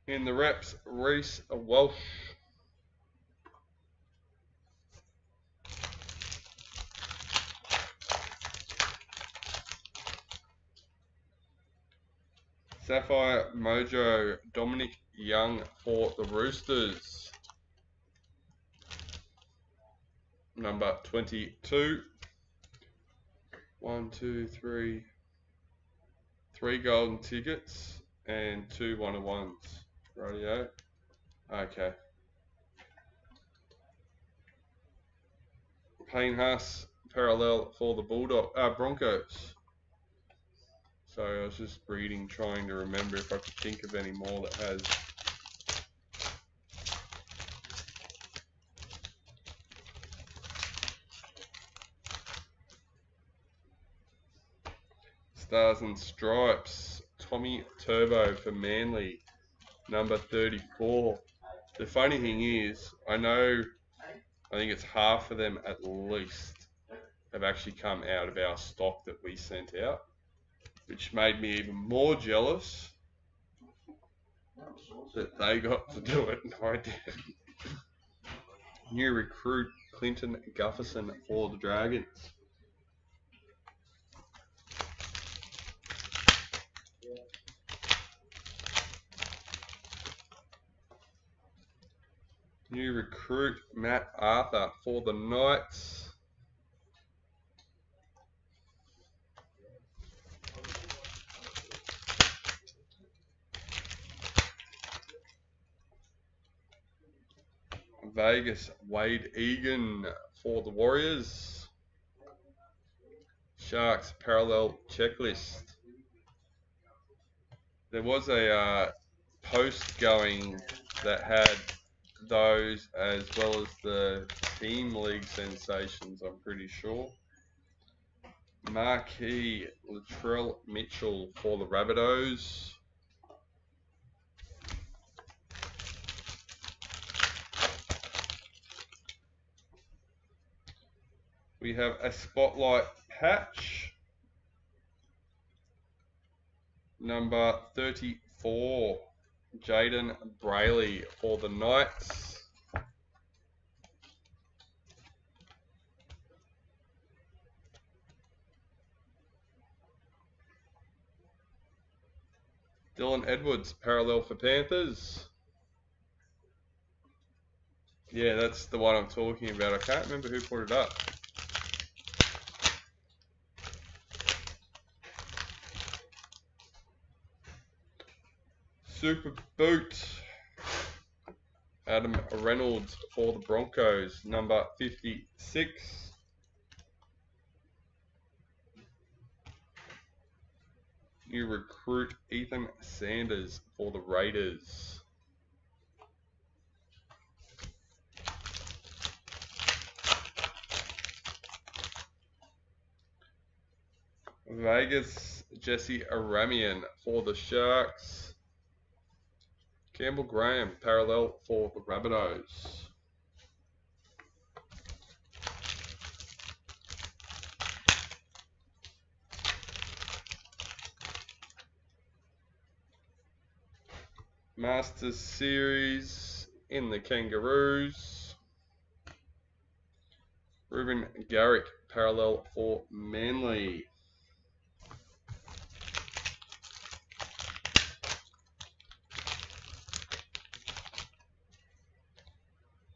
S1: In the reps, Reece Walsh. Sapphire Mojo, Dominic Young for the Roosters. Number 22. 1, 2, 3. 3 golden tickets and 2 1-of-1s. Radio. Okay. Payne Haas, parallel for the Broncos. So I was just reading, trying to remember if I could think of any more that has. Stars and Stripes, Tommy Turbo for Manly, number 34. The funny thing is, I think it's half of them at least have actually come out of our stock that we sent out, which made me even more jealous that they got to do it and I didn't. New recruit Clinton Gufferson for the Dragons. New recruit Matt Arthur for the Knights. Vegas Wade Egan for the Warriors. Sharks parallel checklist. There was a post going that had those as well as the team league sensations, I'm pretty sure. Marquee Latrell Mitchell for the Rabbitohs. We have a spotlight patch, number 34, Jaden Brayley for the Knights. Dylan Edwards, parallel for Panthers. Yeah, that's the one I'm talking about. I can't remember who put it up. Super Boot, Adam Reynolds for the Broncos, number 56. New recruit Ethan Sanders for the Raiders. Vegas Jesse Aramian for the Sharks. Campbell Graham, parallel for the Rabbitohs. Masters Series in the Kangaroos. Ruben Garrick, parallel for Manly.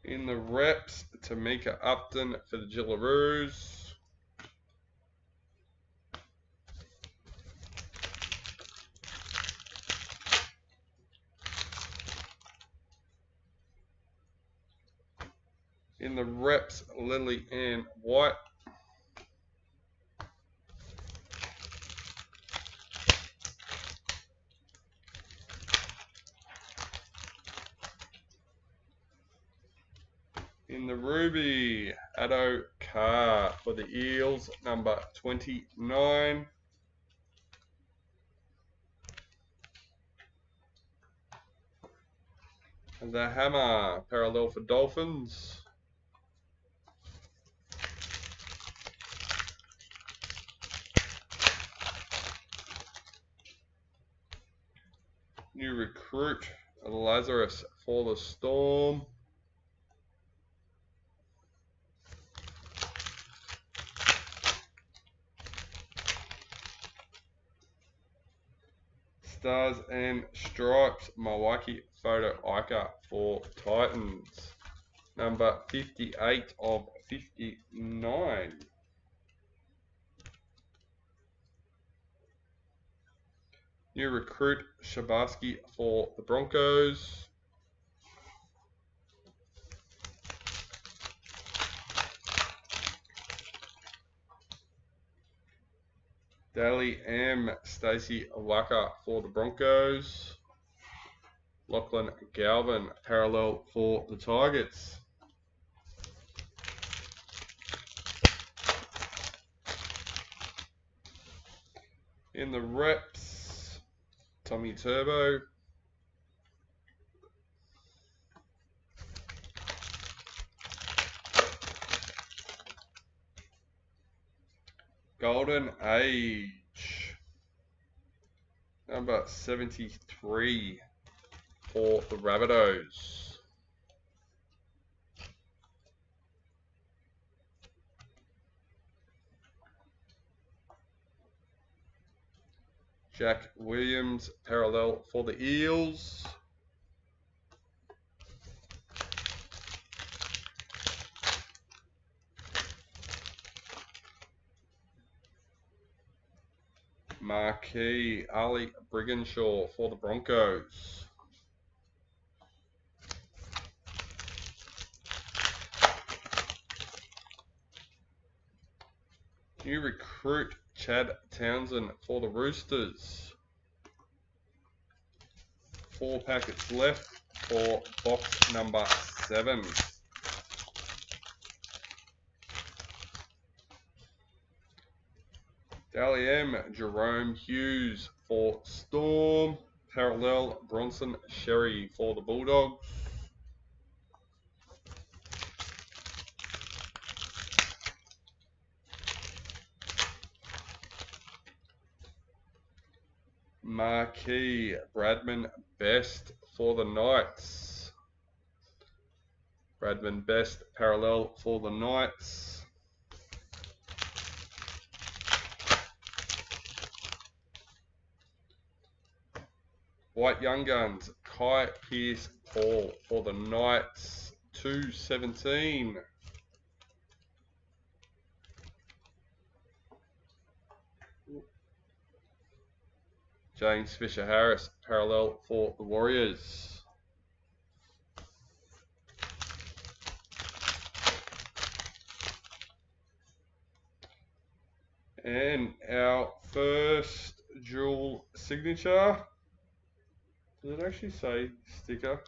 S1: In the reps, Tamika Upton for the Gillaroos. In the reps, Lily Ann White. In the ruby, Addo Carr for the Eels, number 29. The hammer, parallel for Dolphins. New recruit, Lazarus for the Storm. Stars and Stripes, Milwaukee Photo Ica for Titans. Number 58 of 59. New recruit, Shabarsky for the Broncos. Daly M. Stacey Waka for the Broncos. Lachlan Galvin, parallel for the Tigers. In the reps, Tommy Turbo. Golden Age, number 73 for the Rabbitohs. Jack Williams, parallel for the Eels. Marquee Ali Briganshaw for the Broncos. New recruit Chad Townsend for the Roosters. 4 packets left for box number 7. Dally M, Jerome Hughes for Storm. Parallel, Bronson Sherry for the Bulldogs. Marquee Bradman Best for the Knights. Bradman Best parallel for the Knights. White Young Guns, Kai Pearce Paul for the Knights, 217. James Fisher Harris, parallel for the Warriors. And our first dual signature. Does it actually say sticker?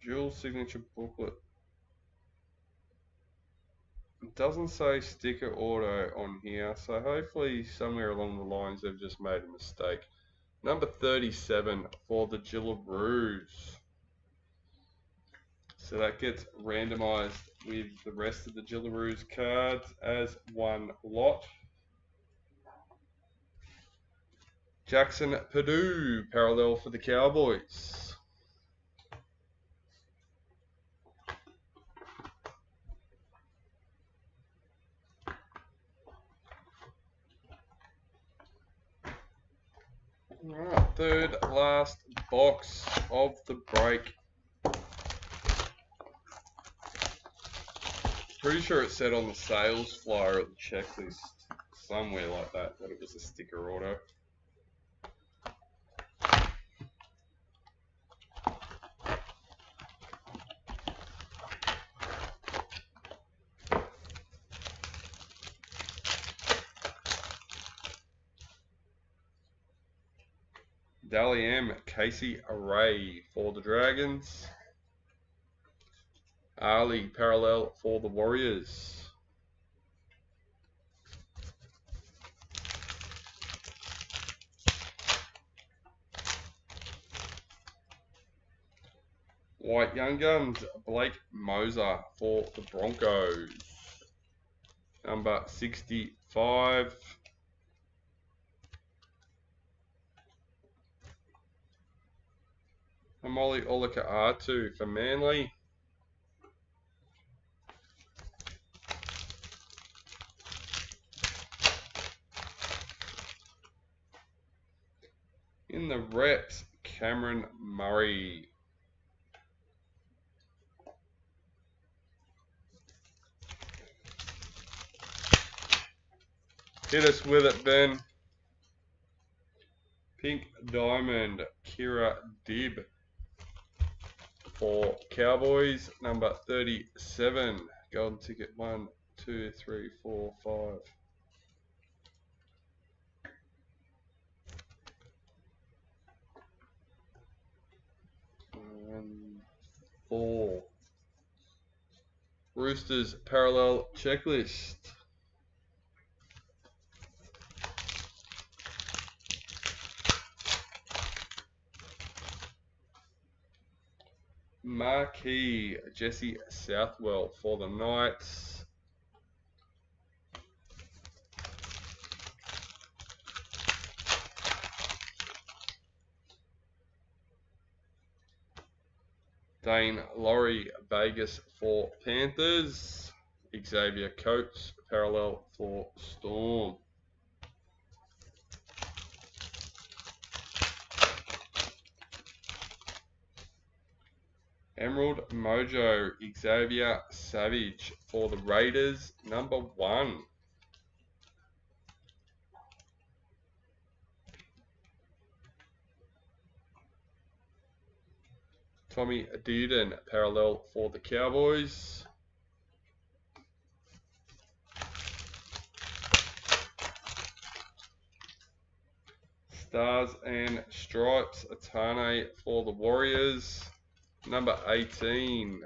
S1: Dual signature booklet. It doesn't say sticker auto on here, so hopefully somewhere along the lines they've just made a mistake. Number 37 for the Jillaroos. So that gets randomized with the rest of the Jillaroos cards as one lot. Jackson Purdue, parallel for the Cowboys. Alright, third last box of the break. Pretty sure it said on the sales flyer at the checklist, somewhere like that it was a sticker auto. Dally M, Casey Array for the Dragons. Ali parallel for the Warriors. White Young Guns, Blake Moser for the Broncos. Number 65. Amoli Olaka-Atu for Manly. In the reps, Cameron Murray. Hit us with it, Ben. Pink Diamond, Kira Dibb for Cowboys, number 37. Golden ticket 1, 2, 3, 4, 5. And 4. Roosters parallel checklist. Marquee, Jesse Southwell for the Knights. Dane Laurie, Vegas for Panthers. Xavier Coates, parallel for Storm. Emerald Mojo, Xavier Savage for the Raiders, number 1. Tommy Dearden, parallel for the Cowboys. Stars and Stripes, Atane for the Warriors, number 18.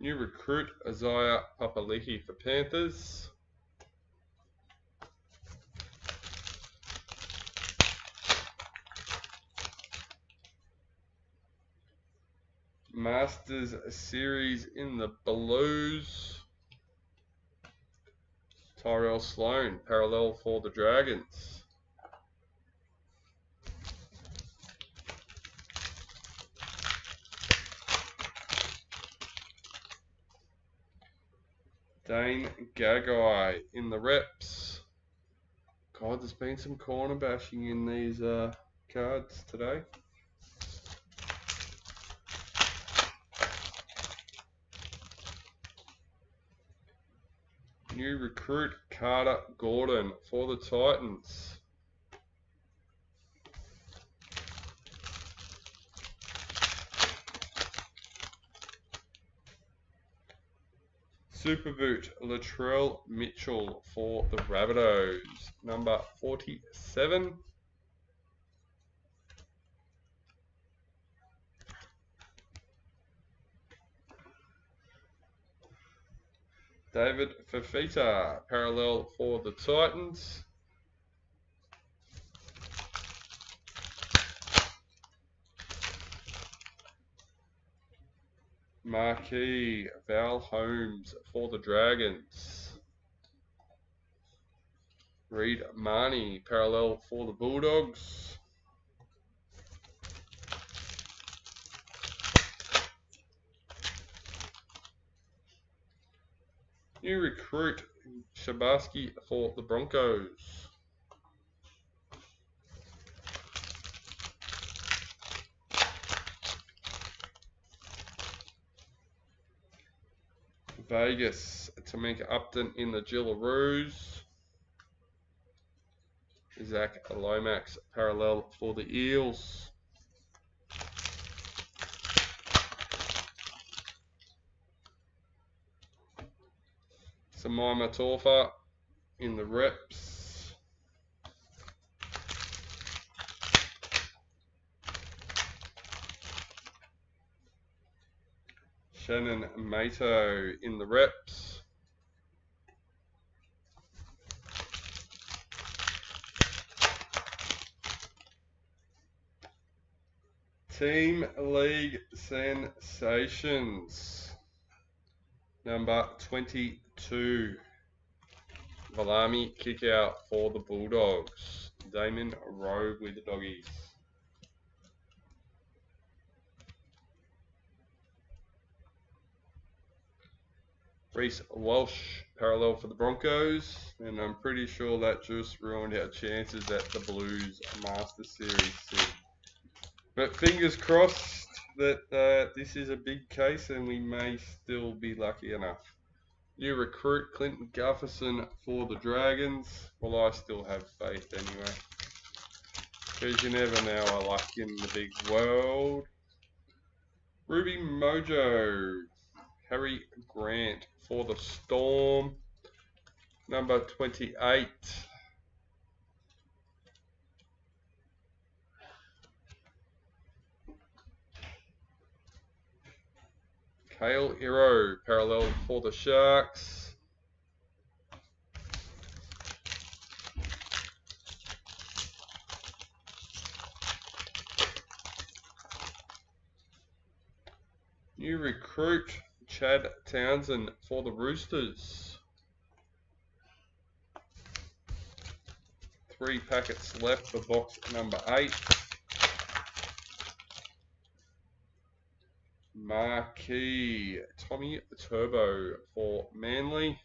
S1: New recruit, Isaiah Papali'i for Panthers. Masters Series in the Blues. Tyrell Sloan, parallel for the Dragons. Dane Gagai in the reps. God, there's been some corner bashing in these cards today. New recruit Carter Gordon for the Titans. Super Boot Latrell Mitchell for the Rabbitohs, number 47. David Fafita, parallel for the Titans. Marquee Val Holmes for the Dragons. Reed Marnie, parallel for the Bulldogs. New recruit Shabarsky for the Broncos. Vegas, Tamika Upton in the Gillaroos. Zach Lomax, parallel for the Eels. Samaima Torfa in the reps. Shannon Mato in the reps. Team League Sensations, number 22. Valami kick out for the Bulldogs. Damon Rowe with the Doggies. Reece Walsh, parallel for the Broncos, and I'm pretty sure that just ruined our chances at the Blues Master Series soon. But fingers crossed that this is a big case and we may still be lucky enough. New recruit Clinton Gufferson for the Dragons. Well, I still have faith anyway, because you never know our luck in the big world. Ruby Mojo, Harry Grant for the Storm, number 28. Kale Hero, parallel for the Sharks. New recruit Chad Townsend for the Roosters. 3 packets left for box number 8. Marquee Tommy Turbo for Manly.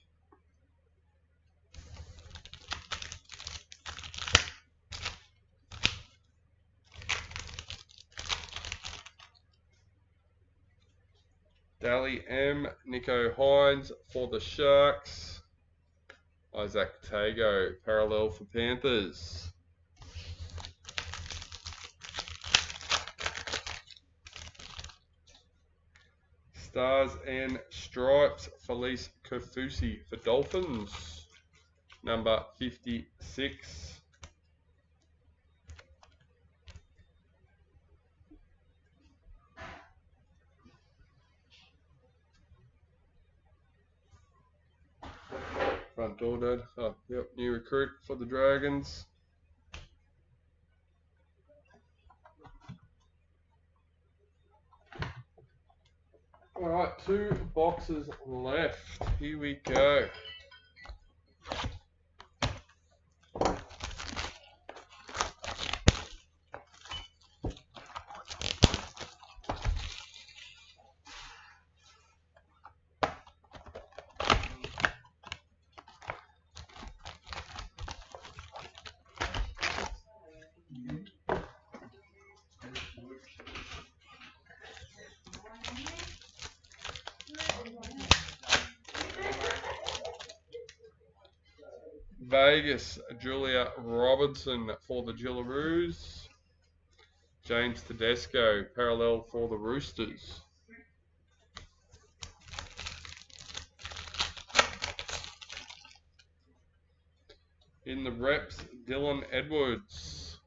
S1: Dally M, Nico Hines for the Sharks. Isaac Tago, parallel for Panthers. Stars and Stripes, Felice Kofusi for Dolphins, number 56. Front door, Dad. Oh, yep, new recruit for the Dragons. Alright, 2 boxes left. Here we go. Vegas, Julia Robinson for the Gillaroos. James Tedesco, parallel for the Roosters. In the reps, Dylan Edwards.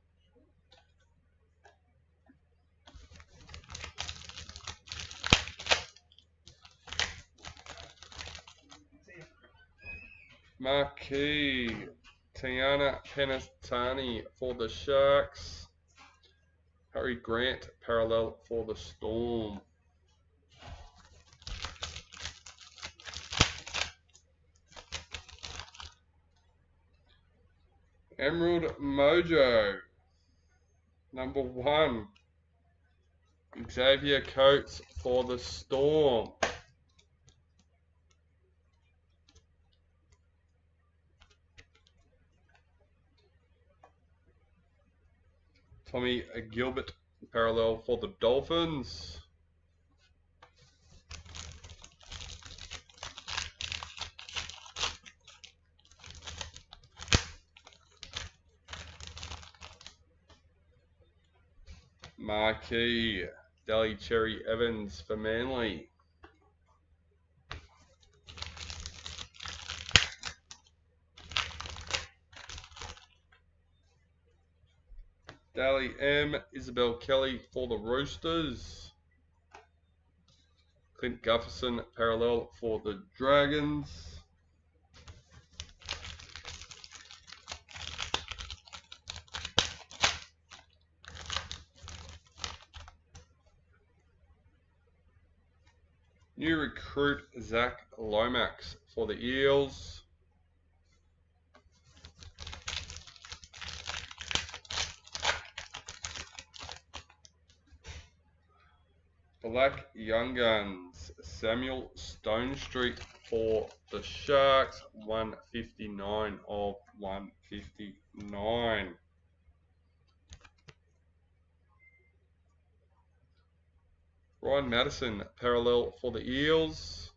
S1: Marquee, Tiana Penatani for the Sharks. Harry Grant, parallel for the Storm. Emerald Mojo, number 1. Xavier Coates for the Storm. Tommy Gilbert, parallel for the Dolphins. Marquee, Dally Cherry Evans for Manly. Dally M, Isabel Kelly for the Roosters. Clint Gufferson, parallel for the Dragons. New recruit Zach Lomax for the Eels. Black Young Guns, Samuel Stonestreet for the Sharks, 159 of 159. Ryan Madison, parallel for the Eels.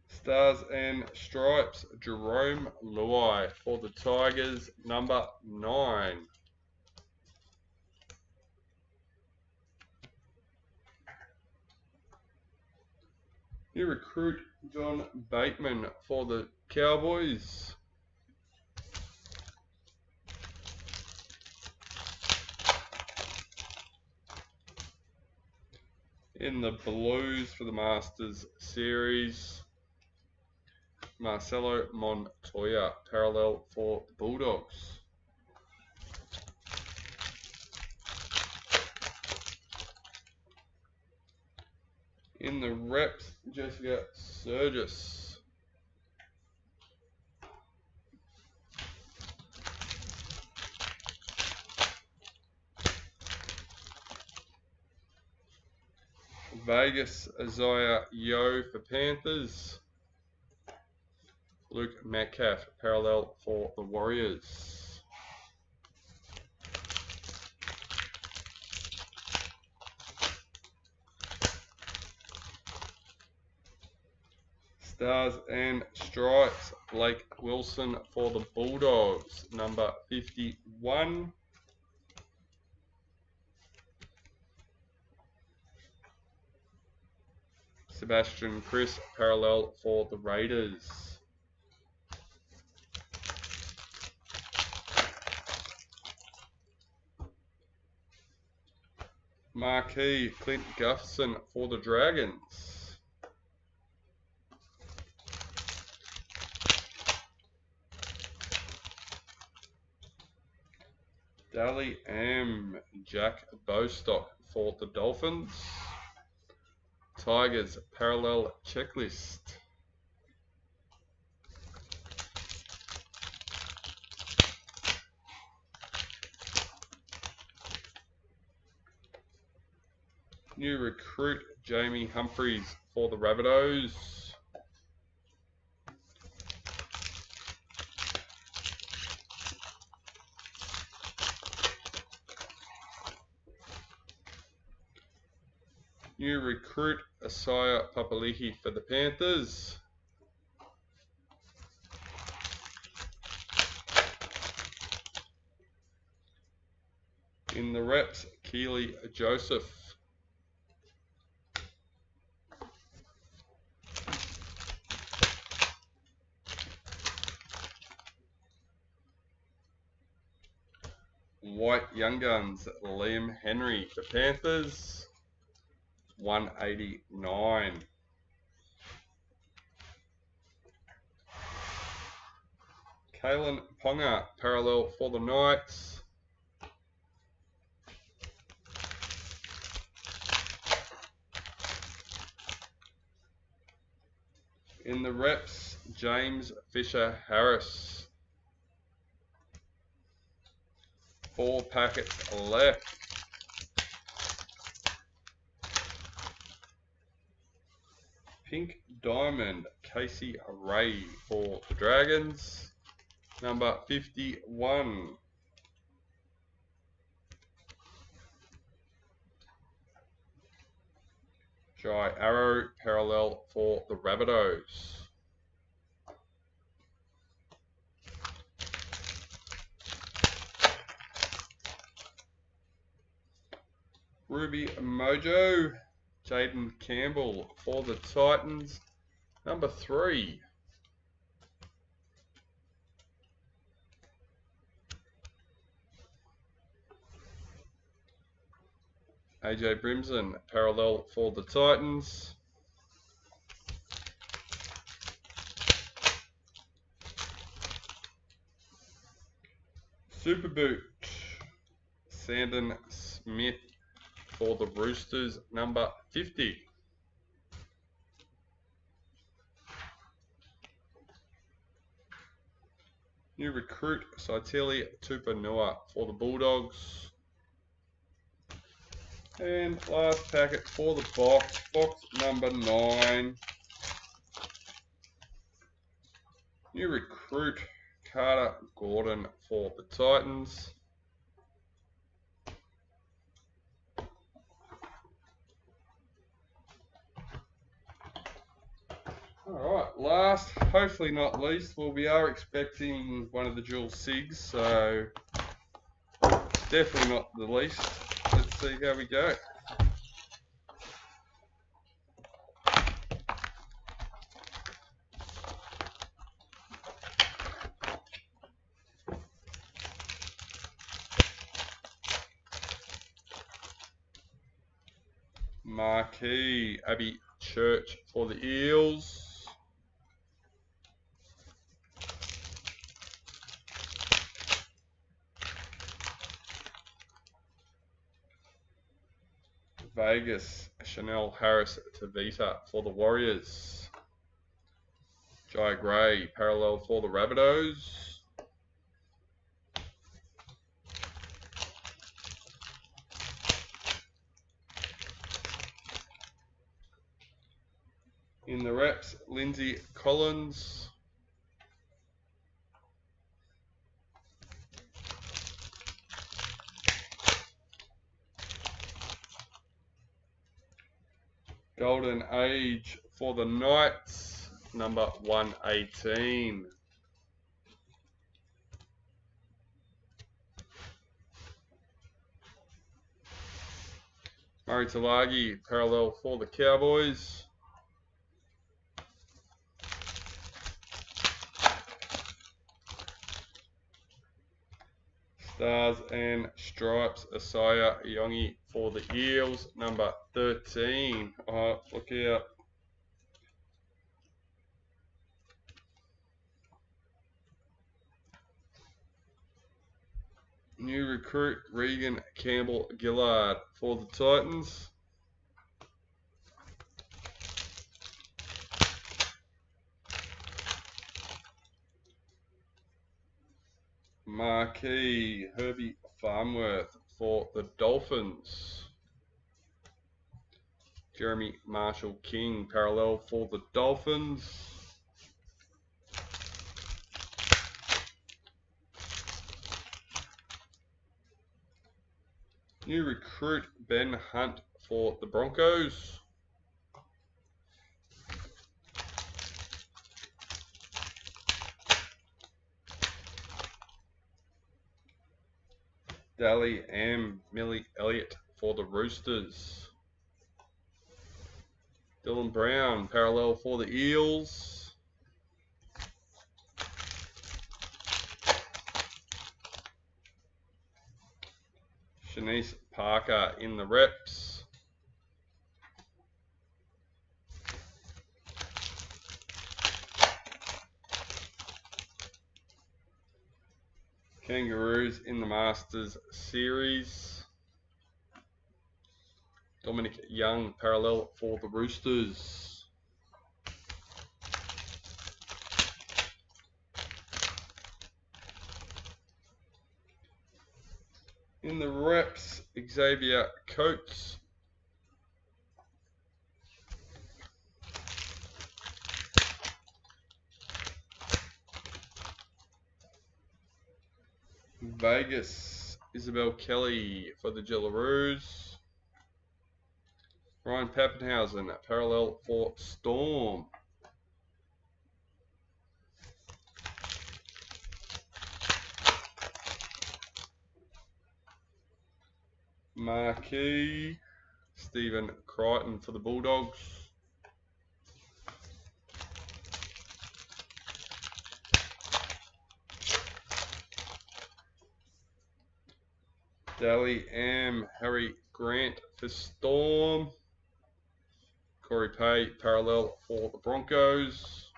S1: Stars and Stripes, Jerome Luai for the Tigers, number 9. New recruit John Bateman for the Cowboys. In the Blues for the Masters Series, Marcelo Montoya, parallel for the Bulldogs. In the reps, Jessica Surgis. Vegas, Isaiah Yeo for Panthers. Luke Metcalf, parallel for the Warriors. Stars and Stripes, Blake Wilson for the Bulldogs, number 51. Sebastian Chris, parallel for the Raiders. Marquee, Clint Gufferson for the Dragons. Dally M. Jack Bostock for the Dolphins. Tigers parallel checklist. New recruit Jamie Humphries for the Rabbitohs. New recruit Asaya Papali'i for the Panthers. In the reps, Keely Joseph. White Young Guns, Liam Henry for Panthers, 189. Kalen Ponga, parallel for the Knights. In the reps, James Fisher Harris. 4 packets left. Pink Diamond, Casey Ray for the Dragons, number 51. Jai Arrow, parallel for the Rabbitohs. Ruby Mojo, Jaden Campbell for the Titans, number 3. AJ Brimson, parallel for the Titans. Super Boot, Sandon Smith for the Roosters, number 50. New recruit, Saitili Tupanua for the Bulldogs. And last packet for the box, box number 9. New recruit, Carter Gordon for the Titans. Alright, last, hopefully not least, we are expecting one of the dual SIGs, so definitely not the least. Let's see how we go. Marquee, Abby Church for the Eels. Vegas, Chanel Harris Tavita for the Warriors. Jai Gray, parallel for the Rabbitohs. In the reps, Lindsay Collins. Golden Age for the Knights, number 118. Murray Talagi, parallel for the Cowboys. Stars and Stripes, Asaya Yongi for the Eels, number 13. Oh, look out. New recruit Regan Campbell Gillard for the Titans. Marquee Herbie Farmworth for the Dolphins. Jeremy Marshall King parallel for the Dolphins. New recruit Ben Hunt for the Broncos. Dally Millie Elliott for the Roosters. Dylan Brown parallel for the Eels. Shanice Parker in the reps. Kangaroos in the Masters Series. Dominic Young parallel for the Roosters. In the reps, Xavier Coates. Vegas, Isabel Kelly for the Jillaroos. Ryan Pappenhausen parallel for Storm. Marquee, Stephen Crichton for the Bulldogs. Dally Harry Grant for Storm. Corey Pay parallel for the Broncos.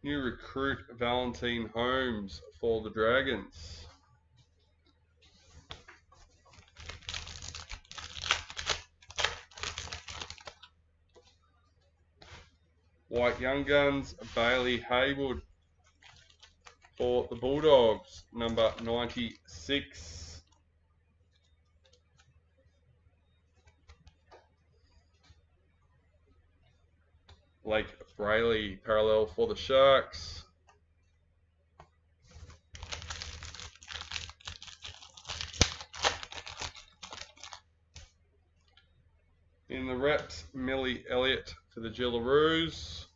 S1: New recruit Valentine Holmes for the Dragons. White Young Guns Bailey Haywood for the Bulldogs, number 96. Blake Brayley parallel for the Sharks. In the reps, Millie Elliott for the Jillaroos.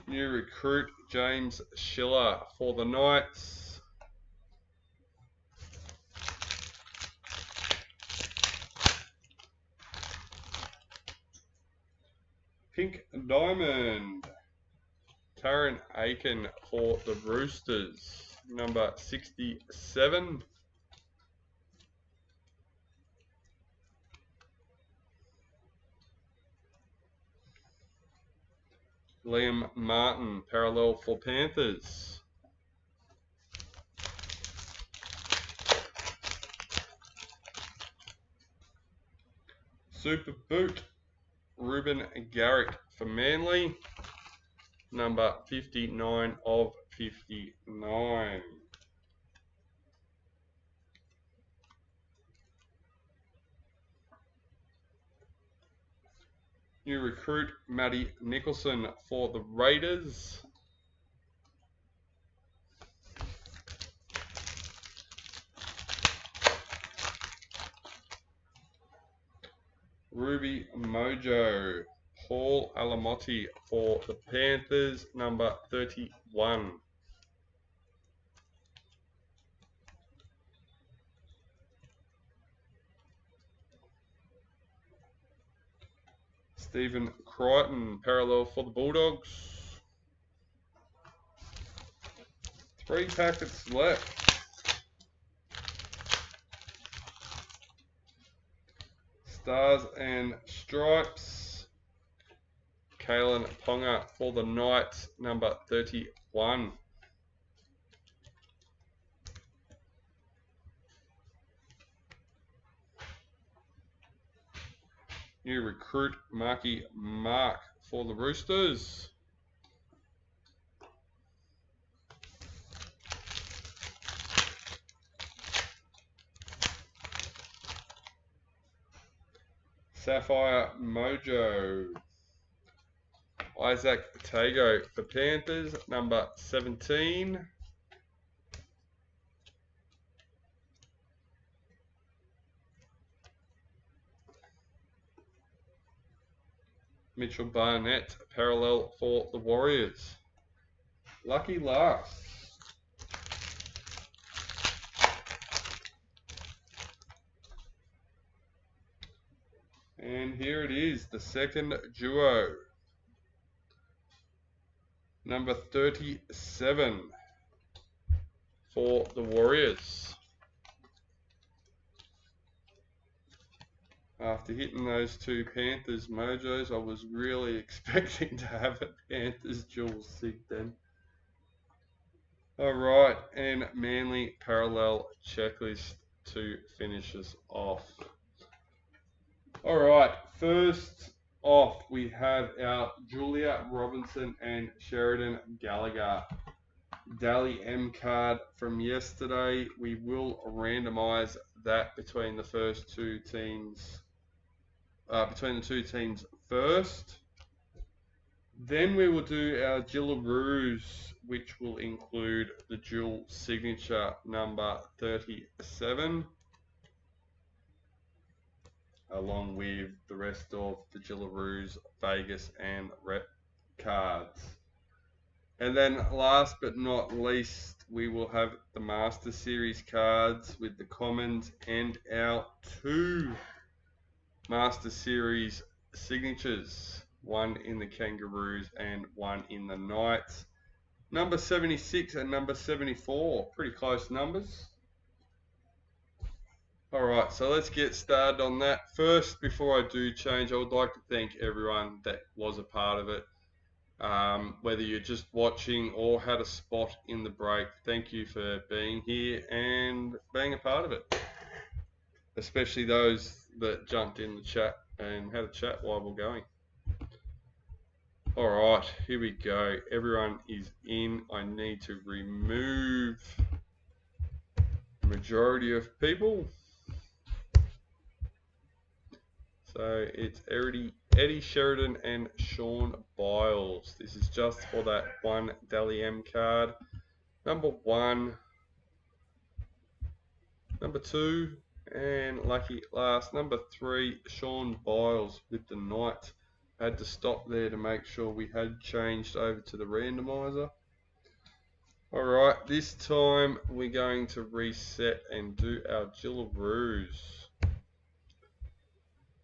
S1: New recruit James Schiller for the Knights. Pink Diamond Taryn Aiken for the Roosters, number 67. Liam Martin parallel for Panthers. Super Boot Ruben Garrick for Manly, number 59 of 59. New recruit Matty Nicholson for the Raiders. Ruby Mojo Paul Alamotti for the Panthers, number 31. Stephen Crichton parallel for the Bulldogs. 3 packets left. Stars and Stripes. Kalen Ponga for the Knights, number 31. New recruit, Marky Mark for the Roosters. Sapphire Mojo. Isaac Tago for Panthers, number 17. Mitchell Barnett, parallel for the Warriors. Lucky last. And here it is, the second duo. Number 37 for the Warriors. After hitting those 2 Panthers mojos, I was really expecting to have a Panthers dual sig then. Alright, and Manly parallel checklist to finish us off. Alright, first off we have our Julia Robinson and Sheridan Gallagher Dally M card from yesterday. We will randomize that between the first 2 teams. Between the 2 teams first. Then we will do our Gillaroos, which will include the dual signature number 37, along with the rest of the Gillaroos, Vegas and Rep cards. And then last but not least, we will have the Master Series cards with the commons and our 2 Master Series signatures, one in the Kangaroos and one in the Knights. Number 76 and number 74, pretty close numbers. Alright, so let's get started on that. First, before I do change, I would like to thank everyone that was a part of it. Whether you're just watching or had a spot in the break, thank you for being here and being a part of it. Especially those that jumped in the chat and had a chat while we're going. Alright, here we go. Everyone is in. I need to remove the majority of people. So it's Eddie Sheridan and Shawn Byles. This is just for that one Dally M card. Number 1, number 2, and lucky last, number 3, Shawn Byles with the Knights. I had to stop there to make sure we had changed over to the randomizer. Alright, this time we're going to reset and do our Gillaroos.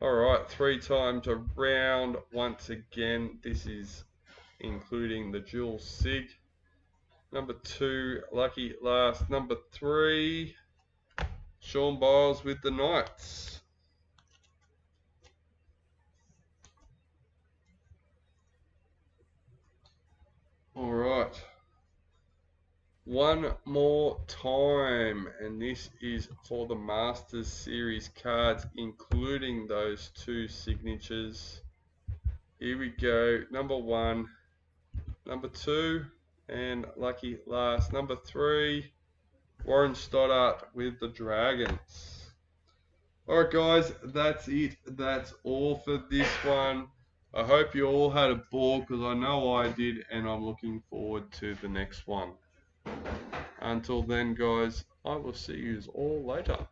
S1: Alright, 3 times around once again. This is including the dual sig. Number 2, lucky last. Number 3, Shawn Byles with the Knights. Alright. One more time, and this is for the Masters Series cards, including those 2 signatures. Here we go. Number 1, number 2, and lucky last, number 3, Warren Stoddart with the Dragons. Alright guys, that's it. That's all for this one. I hope you all had a ball, because I know I did, and I'm looking forward to the next one. Until then guys, I will see you all later.